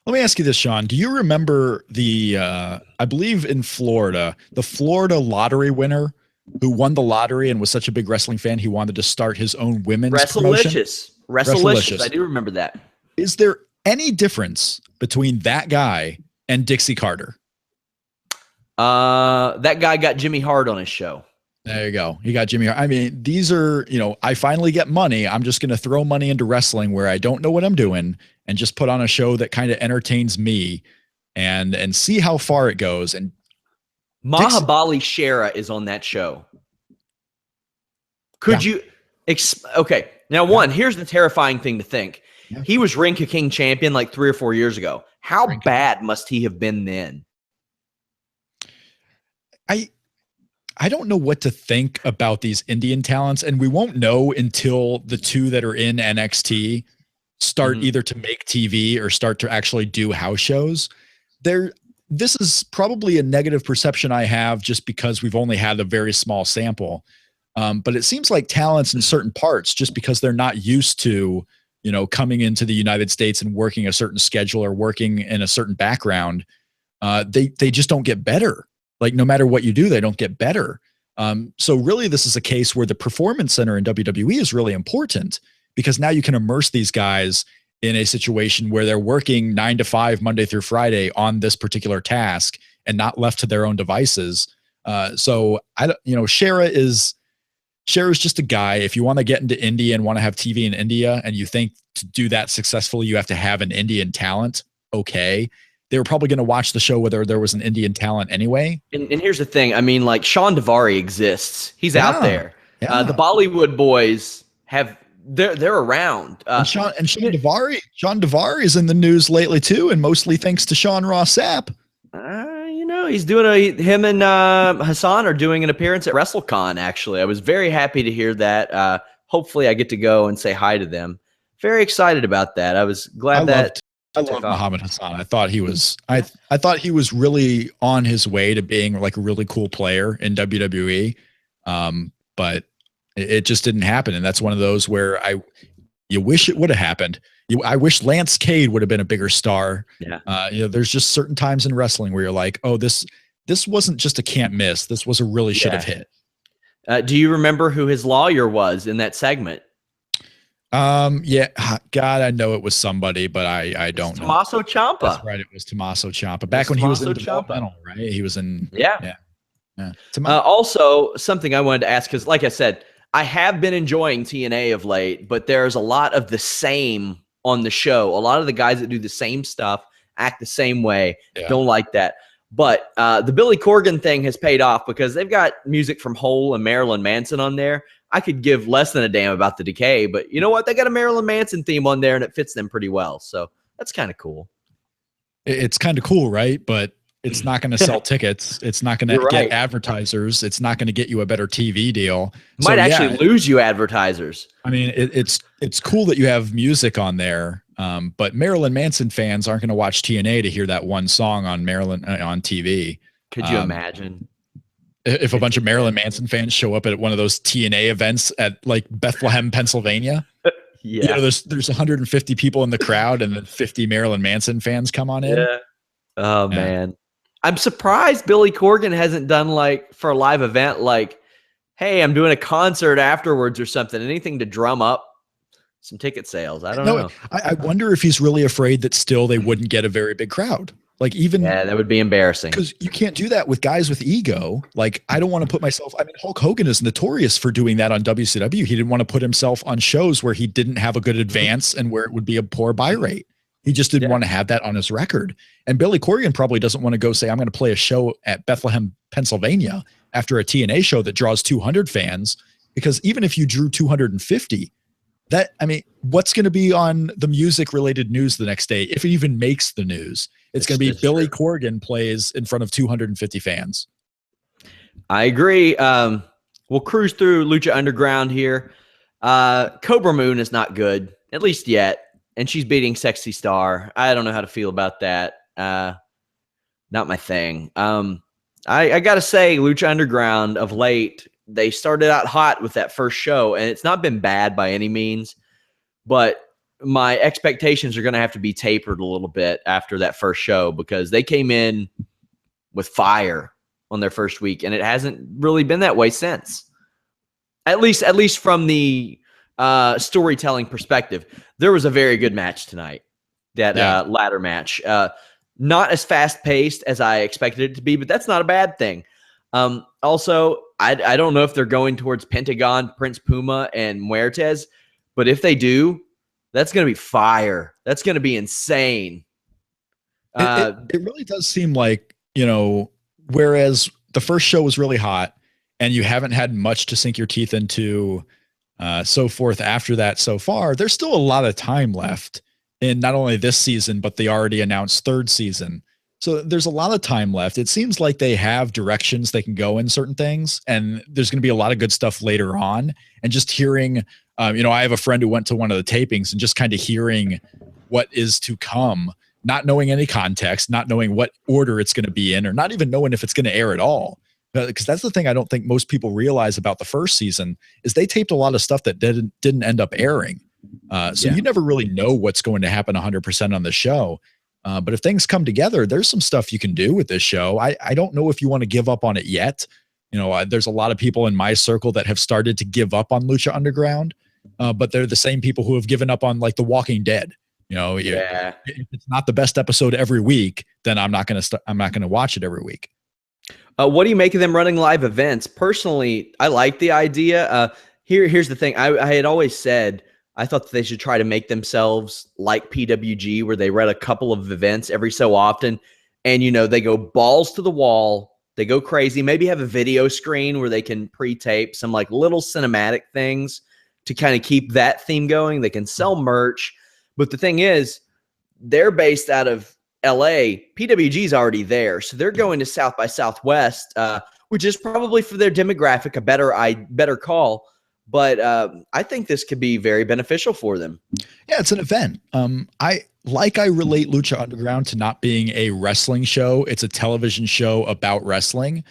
Let me ask you this, Sean. Do you remember I believe in Florida, the Florida lottery winner who won the lottery and was such a big wrestling fan, he wanted to start his own women's promotion? WrestleLicious. I do remember that. Is there any difference between that guy and Dixie Carter? That guy got Jimmy Hart on his show. There you go. He got Jimmy Hart. I mean, these are, I finally get money. I'm just going to throw money into wrestling where I don't know what I'm doing and just put on a show that kind of entertains me and see how far it goes. And Mahabali Shera is on that show. Could you okay. Now, here's the terrifying thing to think. Yeah. He was Ring King champion like 3 or 4 years ago. How bad must he have been then? I don't know what to think about these Indian talents, and we won't know until the two that are in NXT start either to make TV or start to actually do house shows. This is probably a negative perception I have just because we've only had a very small sample. But it seems like talents in certain parts, just because they're not used to, coming into the United States and working a certain schedule or working in a certain background, they just don't get better. Like no matter what you do, they don't get better. So really this is a case where the performance center in WWE is really important because now you can immerse these guys in a situation where they're working 9 to 5 Monday through Friday on this particular task and not left to their own devices. So I don't, Shera's just a guy. If you want to get into India and want to have TV in India, and you think to do that successfully, you have to have an Indian talent. Okay. They were probably going to watch the show whether there was an Indian talent anyway. And here's the thing. I mean, like Sean Davari exists. He's out there. Yeah. The Bollywood boys they're around. And Sean Davari is in the news lately too, and mostly thanks to Sean Ross Sapp. He's doing him and Hassan are doing an appearance at WrestleCon. Actually, I was very happy to hear that. Hopefully, I get to go and say hi to them. Very excited about that. I was glad I love Muhammad Hassan. I thought he was I thought he was really on his way to being like a really cool player in WWE. But it just didn't happen. And that's one of those where you wish it would have happened. I wish Lance Cade would have been a bigger star. Yeah. There's just certain times in wrestling where you're like, oh, this wasn't just a can't miss. This was a really should have hit. Do you remember who his lawyer was in that segment? Yeah, God, I know it was somebody, but I don't know. Tommaso Ciampa. That's right. It was Tommaso Ciampa back when he was in developmental, right? He was in. Yeah. Also, something I wanted to ask, because like I said, I have been enjoying TNA of late, but there's a lot of the same on the show. A lot of the guys that do the same stuff, act the same way, don't like that. But the Billy Corgan thing has paid off because they've got music from Hole and Marilyn Manson on there. I could give less than a damn about the Decay, but you know what? They got a Marilyn Manson theme on there, and it fits them pretty well. So that's kind of cool. It's kind of cool, right? But it's not going to sell tickets. It's not going to get advertisers. It's not going to get you a better TV deal. Might actually lose you advertisers. I mean, it's cool that you have music on there, but Marilyn Manson fans aren't going to watch TNA to hear that one song on Marilyn on TV. Could you imagine? If a bunch of Marilyn Manson fans show up at one of those TNA events at like Bethlehem, Pennsylvania, there's 150 people in the crowd and then 50 Marilyn Manson fans come on in. Yeah. Oh man. I'm surprised Billy Corgan hasn't done like for a live event, like, hey, I'm doing a concert afterwards or something, anything to drum up some ticket sales. I don't know. I wonder if he's really afraid that still they wouldn't get a very big crowd. Like that would be embarrassing because you can't do that with guys with ego. Like I don't want to put myself. I mean, Hulk Hogan is notorious for doing that on WCW. He didn't want to put himself on shows where he didn't have a good advance and where it would be a poor buy rate. He just didn't want to have that on his record. And Billy Corgan probably doesn't want to go say, I'm going to play a show at Bethlehem, Pennsylvania after a TNA show that draws 200 fans, because even if you drew 250, what's going to be on the music related news the next day? If it even makes the news, it's going to be Billy Corgan plays in front of 250 fans. I agree. We'll cruise through Lucha Underground here. Cobra Moon is not good, at least yet. And she's beating Sexy Star. I don't know how to feel about that. Not my thing. I got to say, Lucha Underground of late, they started out hot with that first show, and it's not been bad by any means. But my expectations are going to have to be tapered a little bit after that first show because they came in with fire on their first week, and it hasn't really been that way since. At least from the storytelling perspective. There was a very good match tonight, that ladder match. Not as fast-paced as I expected it to be, but that's not a bad thing. Also, I don't know if they're going towards Pentagon, Prince Puma, and Muertes, but if they do, that's going to be fire. That's going to be insane. It really does seem like, whereas the first show was really hot and you haven't had much to sink your teeth into so forth after that so far, there's still a lot of time left in not only this season, but the already announced third season. So there's a lot of time left. It seems like they have directions they can go in certain things, and there's going to be a lot of good stuff later on. And just hearing, I have a friend who went to one of the tapings and just kind of hearing what is to come, not knowing any context, not knowing what order it's going to be in, or not even knowing if it's going to air at all. Because that's the thing I don't think most people realize about the first season is they taped a lot of stuff that didn't end up airing. You never really know what's going to happen 100% on the show. But if things come together, there's some stuff you can do with this show. I don't know if you want to give up on it yet. There's a lot of people in my circle that have started to give up on Lucha Underground, but they're the same people who have given up on like The Walking Dead. If it's not the best episode every week, then I'm not going to watch it every week. What do you make of them running live events? Personally, I like the idea. Here's the thing. I had always said I thought that they should try to make themselves like PWG, where they run a couple of events every so often, and they go balls to the wall. They go crazy. Maybe have a video screen where they can pre-tape some like little cinematic things to kind of keep that theme going. They can sell merch, but the thing is, they're based out of LA. PWG's already there, so they're going to South by Southwest, which is probably for their demographic a better call. But I think this could be very beneficial for them. Yeah, it's an event. I relate Lucha Underground to not being a wrestling show. It's a television show about wrestling.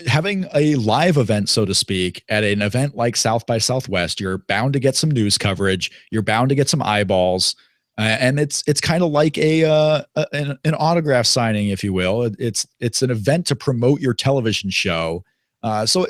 Having a live event, so to speak, at an event like South by Southwest, you're bound to get some news coverage. You're bound to get some eyeballs. And it's kind of like an autograph signing, if you will. It's an event to promote your television show. So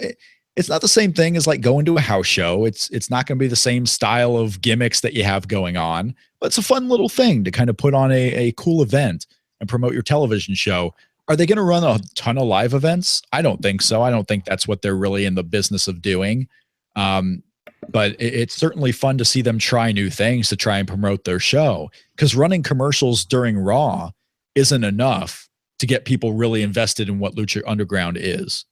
it's not the same thing as like going to a house show. It's not going to be the same style of gimmicks that you have going on, but it's a fun little thing to kind of put on a cool event and promote your television show. Are they going to run a ton of live events? I don't think so. I don't think that's what they're really in the business of doing. But it's certainly fun to see them try new things to try and promote their show, because running commercials during Raw isn't enough to get people really invested in what Lucha Underground is.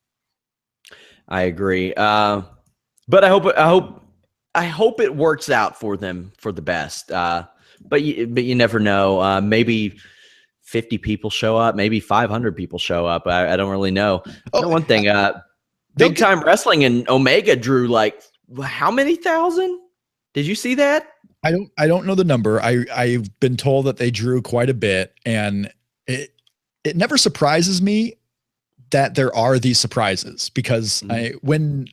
I agree. But I hope it works out for them for the best. But you never know. Maybe 50 people show up, maybe 500 people show up. I don't really know. One thing, Big Time Wrestling and Omega drew like how many thousand? Did you see that? I don't know the number. I've been told that they drew quite a bit, and it never surprises me that there are these surprises, because when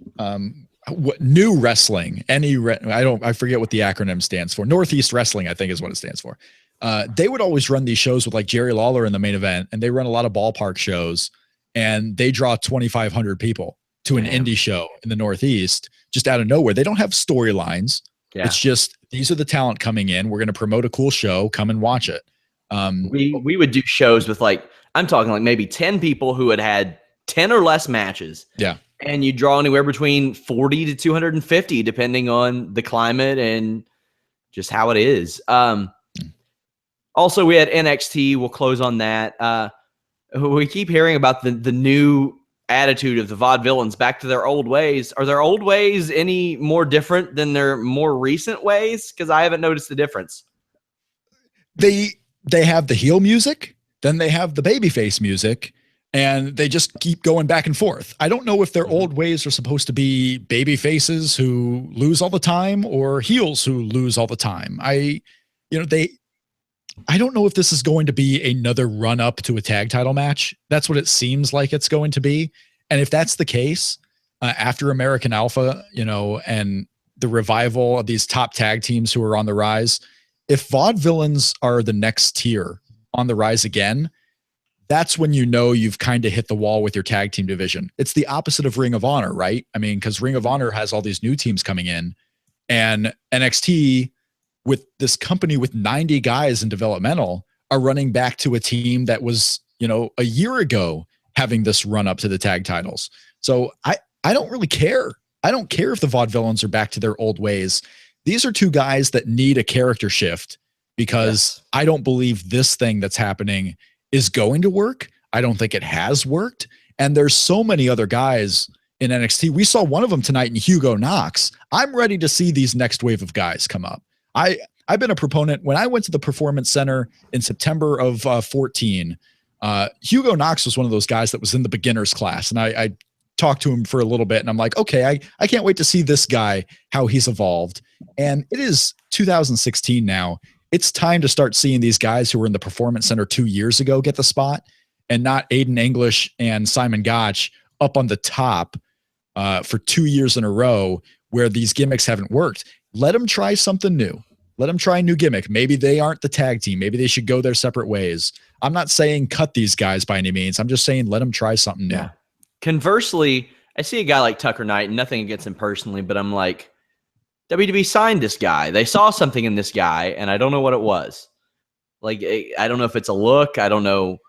new wrestling, I forget what the acronym stands for. Northeast Wrestling, I think, is what it stands for. They would always run these shows with like Jerry Lawler in the main event, and they run a lot of ballpark shows, and they draw 2,500 people to an indie show in the Northeast just out of nowhere. They don't have storylines. Yeah. It's just, these are the talent coming in. We're going to promote a cool show. Come and watch it. We would do shows with like, I'm talking like maybe 10 people who had 10 or less matches. Yeah. And you draw anywhere between 40 to 250, depending on the climate and just how it is. Also, we had NXT. We'll close on that. We keep hearing about the new attitude of the vaudevillains back to their old ways. Are their old ways any more different than their more recent ways? Because I haven't noticed the difference. They have the heel music, then they have the babyface music, and they just keep going back and forth. I don't know if their old ways are supposed to be baby faces who lose all the time or heels who lose all the time. I don't know if this is going to be another run up to a tag title match. That's what it seems like it's going to be. And if that's the case, after American Alpha, and the revival of these top tag teams who are on the rise, if vaudevillains are the next tier on the rise again, that's when you've kind of hit the wall with your tag team division. It's the opposite of Ring of Honor, right? I mean, because Ring of Honor has all these new teams coming in, and NXT, with this company with 90 guys in developmental, are running back to a team that was, a year ago having this run up to the tag titles. So I don't really care. I don't care if the vaudevillains are back to their old ways. These are two guys that need a character shift, because I don't believe this thing that's happening is going to work. I don't think it has worked. And there's so many other guys in NXT. We saw one of them tonight in Hugo Knox. I'm ready to see these next wave of guys come up. I've been a proponent. When I went to the Performance Center in September of 14, Hugo Knox was one of those guys that was in the beginners class. And I talked to him for a little bit, and I'm like, okay, I can't wait to see this guy, how he's evolved. And it is 2016 now. It's time to start seeing these guys who were in the Performance Center 2 years ago get the spot, and not Aiden English and Simon Gotch up on the top for 2 years in a row where these gimmicks haven't worked. Let them try something new. Let them try a new gimmick. Maybe they aren't the tag team. Maybe they should go their separate ways. I'm not saying cut these guys by any means. I'm just saying let them try something new. Yeah. Conversely, I see a guy like Tucker Knight, and nothing against him personally, but I'm like, WWE signed this guy. They saw something in this guy, and I don't know what it was. Like, I don't know if it's a look. I don't know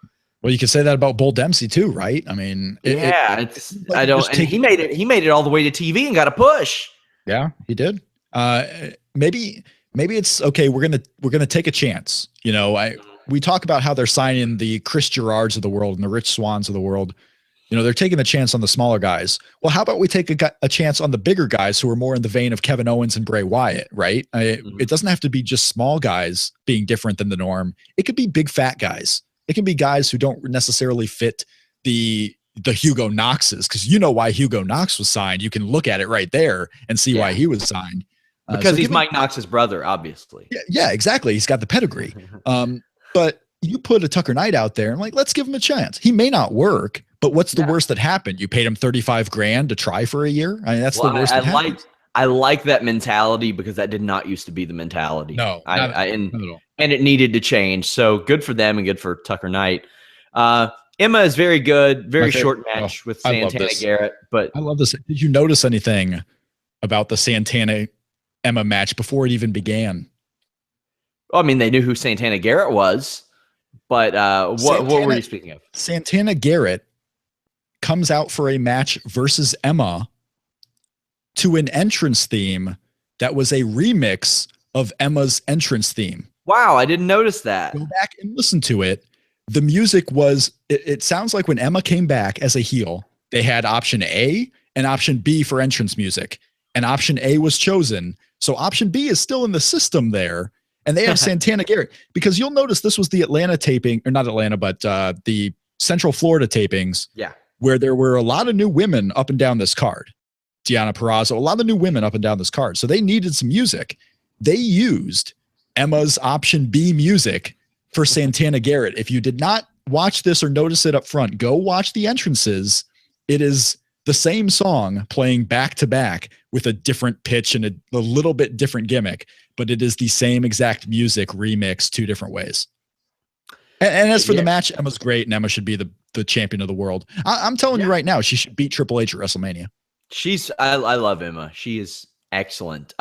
Well, you could say that about Bull Dempsey too, right? I mean, I don't. And he made it all the way to TV and got a push. Yeah, he did. Maybe it's okay. We're gonna take a chance. You know, we talk about how they're signing the Chris Gerards of the world and the Rich Swans of the world. You know, they're taking the chance on the smaller guys. Well, how about we take a chance on the bigger guys who are more in the vein of Kevin Owens and Bray Wyatt, right? It doesn't have to be just small guys being different than the norm. It could be big fat guys. It can be guys who don't necessarily fit the Hugo Knoxes, because you know why Hugo Knox was signed. You can look at it right there and see why he was signed. Because he's Mike Knox's brother, obviously. Yeah, exactly. He's got the pedigree. But you put a Tucker Knight out there and like, let's give him a chance. He may not work, but what's the worst that happened? You paid him $35,000 to try for a year. I mean, that's the worst. I like that mentality, because that did not used to be the mentality. No, and it needed to change. So good for them and good for Tucker Knight. Emma is very good. Very short match with Santana Garrett. But I love this. Did you notice anything about the Santana Emma match before it even began? Well, I mean, they knew who Santana Garrett was, but what were you speaking of? Santana Garrett comes out for a match versus Emma to an entrance theme that was a remix of Emma's entrance theme. Wow, I didn't notice that. Go back and listen to it. The music was, it sounds like when Emma came back as a heel, they had option A and option B for entrance music, and option A was chosen. So option B is still in the system there. And they have Santana Garrett, because you'll notice this was the Atlanta taping, or not Atlanta, but the Central Florida tapings. Yeah. Where there were a lot of new women up and down this card. Deonna Purrazzo, a lot of new women up and down this card. So they needed some music. They used Emma's option B music for Santana Garrett. If you did not watch this or notice it up front, go watch the entrances. It is the same song playing back to back with a different pitch and a little bit different gimmick, but it is the same exact music remixed two different ways. And as for the match, Emma's great, and Emma should be the champion of the world. I'm telling you right now, she should beat Triple H at WrestleMania. I love Emma. She is excellent.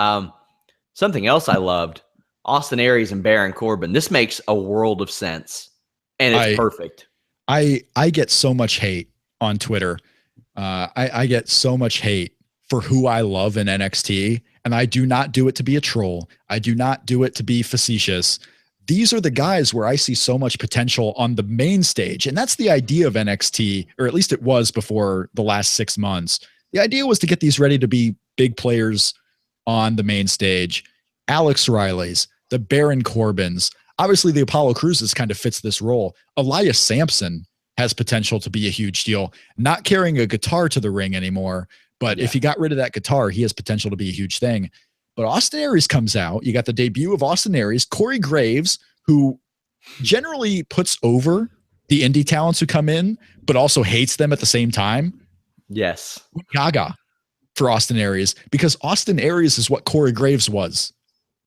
Something else I loved, Austin Aries and Baron Corbin. This makes a world of sense, and it's perfect. I get so much hate on Twitter. I get so much hate for who I love in NXT, and I do not do it to be a troll. I do not do it to be facetious. These are the guys where I see so much potential on the main stage. And that's the idea of NXT, or at least it was before the last 6 months. The idea was to get these ready to be big players on the main stage. Alex Riley's, the Baron Corbins, obviously the Apollo Crews kind of fits this role. Elias Sampson has potential to be a huge deal, not carrying a guitar to the ring anymore. But if he got rid of that guitar, he has potential to be a huge thing. But Austin Aries comes out. You got the debut of Austin Aries, Corey Graves, who generally puts over the indie talents who come in, but also hates them at the same time. Yes. Gaga for Austin Aries, because Austin Aries is what Corey Graves was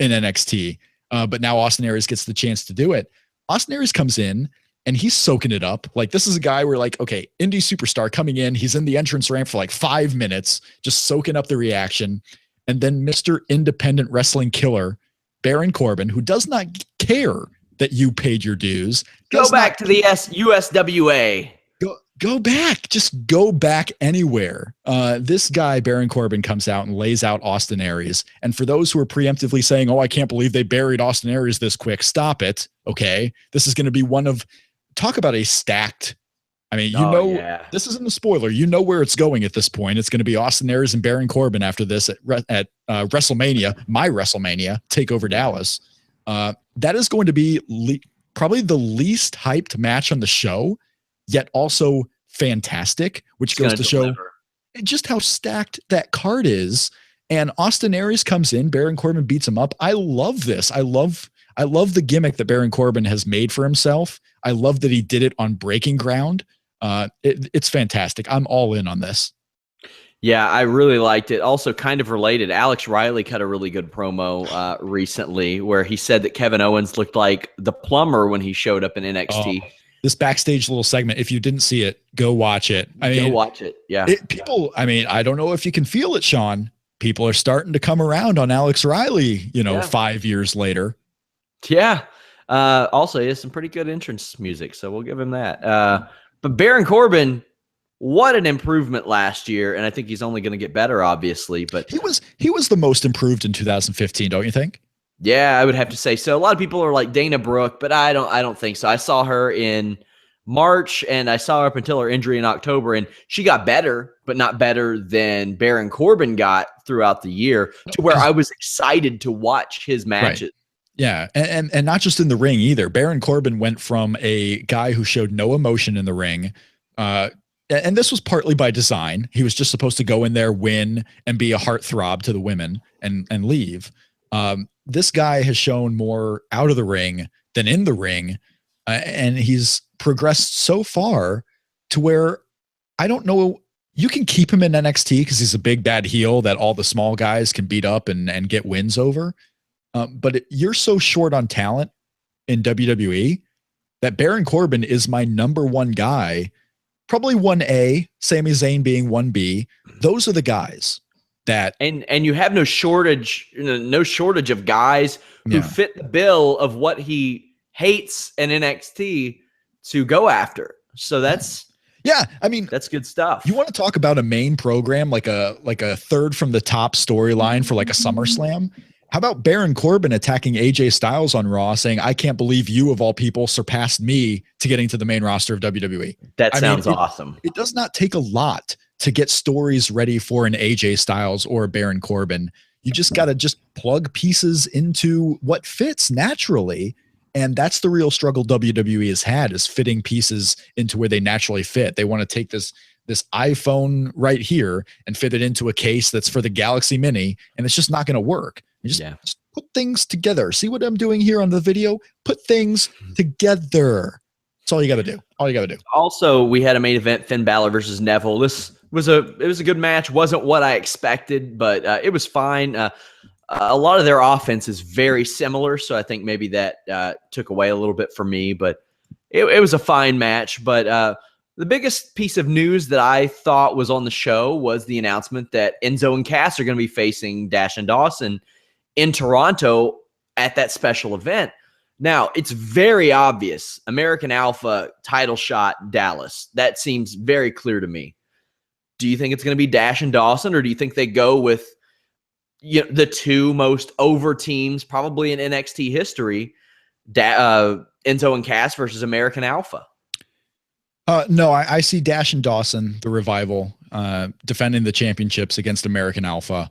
in NXT. But now Austin Aries gets the chance to do it. Austin Aries comes in and he's soaking it up. Like, this is a guy where, like, okay, indie superstar coming in. He's in the entrance ramp for like 5 minutes, just soaking up the reaction. And then Mr. Independent Wrestling Killer, Baron Corbin, who does not care that you paid your dues. Go back to the USWA. Go back. Just go back anywhere. This guy, Baron Corbin, comes out and lays out Austin Aries. And for those who are preemptively saying, oh, I can't believe they buried Austin Aries this quick, stop it. Okay. This is going to be talk about a stacked. I mean, this isn't a spoiler. You know where it's going at this point. It's going to be Austin Aries and Baron Corbin after this at WrestleMania, my WrestleMania, TakeOver Dallas. That is going to be probably the least hyped match on the show, yet also fantastic, which goes to show just how stacked that card is. And Austin Aries comes in, Baron Corbin beats him up. I love this. I love the gimmick that Baron Corbin has made for himself. I love that he did it on Breaking Ground. It's fantastic. I'm all in on this. Yeah, I really liked it. Also, kind of related, Alex Riley cut a really good promo recently where he said that Kevin Owens looked like the plumber when he showed up in NXT. This backstage little segment, if you didn't see it, go watch it. Go watch it. Yeah. I don't know if you can feel it, Sean. People are starting to come around on Alex Riley, 5 years later. Yeah. Also, he has some pretty good entrance music, so we'll give him that. But Baron Corbin, what an improvement last year, and I think he's only going to get better, obviously. But he was the most improved in 2015, don't you think? Yeah, I would have to say so. A lot of people are like Dana Brooke, but I don't think so. I saw her in March, and I saw her up until her injury in October, and she got better, but not better than Baron Corbin got throughout the year, to where I was excited to watch his matches. Right. Yeah, and not just in the ring either. Baron Corbin went from a guy who showed no emotion in the ring, and this was partly by design. He was just supposed to go in there, win, and be a heartthrob to the women and leave. This guy has shown more out of the ring than in the ring, and he's progressed so far to where I don't know. You can keep him in NXT because he's a big bad heel that all the small guys can beat up and get wins over. But you're so short on talent in WWE that Baron Corbin is my number one guy, probably 1A, Sami Zayn being 1B. Those are the guys. That and you have no shortage of guys who fit the bill of what he hates in NXT to go after. So that's that's good stuff. You want to talk about a main program like a third from the top storyline for like a SummerSlam? How about Baron Corbin attacking AJ Styles on Raw, saying, "I can't believe you of all people surpassed me to getting to the main roster of WWE." That sounds awesome. It does not take a lot to get stories ready for an AJ Styles or a Baron Corbin. You just got to plug pieces into what fits naturally. And that's the real struggle WWE has had, is fitting pieces into where they naturally fit. They want to take this iPhone right here and fit it into a case that's for the Galaxy Mini, and it's just not going to work. You just put things together. See what I'm doing here on the video? Put things together. That's all you got to do. All you got to do. Also, we had a main event, Finn Balor versus Neville. This was a good match. Wasn't what I expected, but it was fine. A lot of their offense is very similar, so I think maybe that took away a little bit for me, but it was a fine match. But the biggest piece of news that I thought was on the show was the announcement that Enzo and Cass are going to be facing Dash and Dawson in Toronto at that special event. Now, it's very obvious. American Alpha title shot Dallas. That seems very clear to me. Do you think it's going to be Dash and Dawson, or do you think they go with the two most over teams probably in NXT history, Enzo and Cass versus American Alpha? No, I see Dash and Dawson, the Revival, defending the championships against American Alpha.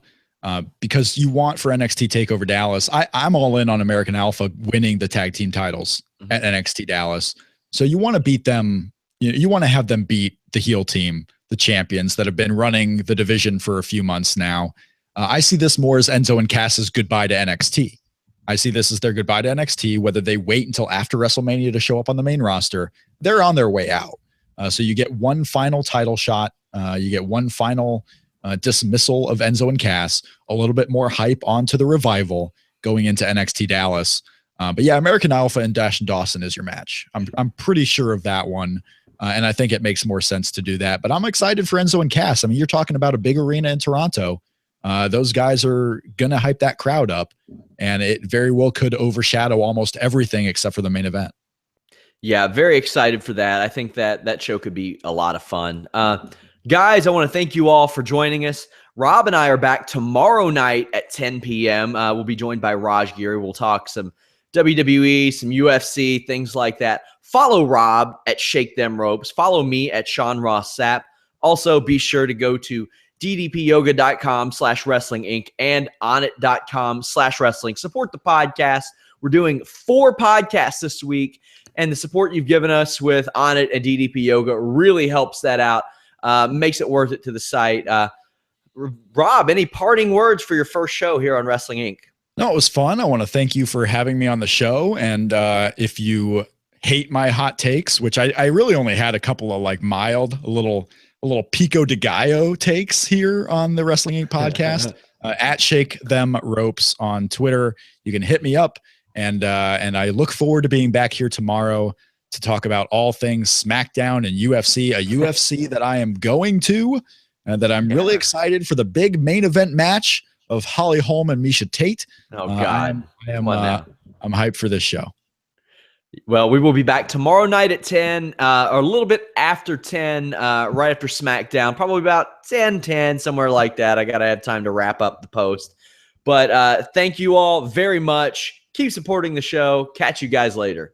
Because you want for NXT TakeOver Dallas, I'm all in on American Alpha winning the tag team titles at NXT Dallas. So you want to beat them. You want to have them beat the heel team, the champions that have been running the division for a few months now. I see this more as Enzo and Cass's goodbye to NXT. I see this as their goodbye to NXT, whether they wait until after WrestleMania to show up on the main roster. They're on their way out. So you get one final title shot. You get one final dismissal of Enzo and Cass, a little bit more hype onto the Revival going into NXT Dallas. But yeah, American Alpha and Dash and Dawson is your match. I'm pretty sure of that one. And I think it makes more sense to do that. But I'm excited for Enzo and Cass. I mean, you're talking about a big arena in Toronto. Those guys are going to hype that crowd up, and it very well could overshadow almost everything except for the main event. Yeah, very excited for that. I think that show could be a lot of fun. Guys, I want to thank you all for joining us. Rob and I are back tomorrow night at 10 p.m. We'll be joined by Raj Giri. We'll talk some WWE, some UFC, things like that. Follow Rob at Shake Them Ropes. Follow me at Sean Ross Sapp. Also, be sure to go to ddpyoga.com/wrestling inc and onit.com/wrestling. Support the podcast. We're doing 4 podcasts this week, and the support you've given us with Onit and DDP Yoga really helps that out. Makes it worth it to the site. Rob, any parting words for your first show here on Wrestling Inc? No, it was fun. I want to thank you for having me on the show. And if you hate my hot takes, which I really only had a couple of like mild, a little Pico de Gallo takes here on the Wrestling Inc podcast, at Shake Them Ropes on Twitter. You can hit me up, and I look forward to being back here tomorrow to talk about all things SmackDown and UFC, a UFC that I am going to, and that I'm really excited for the big main event match of Holly Holm and Misha Tate. Oh God. I'm hyped for this show. Well, we will be back tomorrow night at 10, or a little bit after 10, right after SmackDown, probably about 10, somewhere like that. I got to have time to wrap up the post. But thank you all very much. Keep supporting the show. Catch you guys later.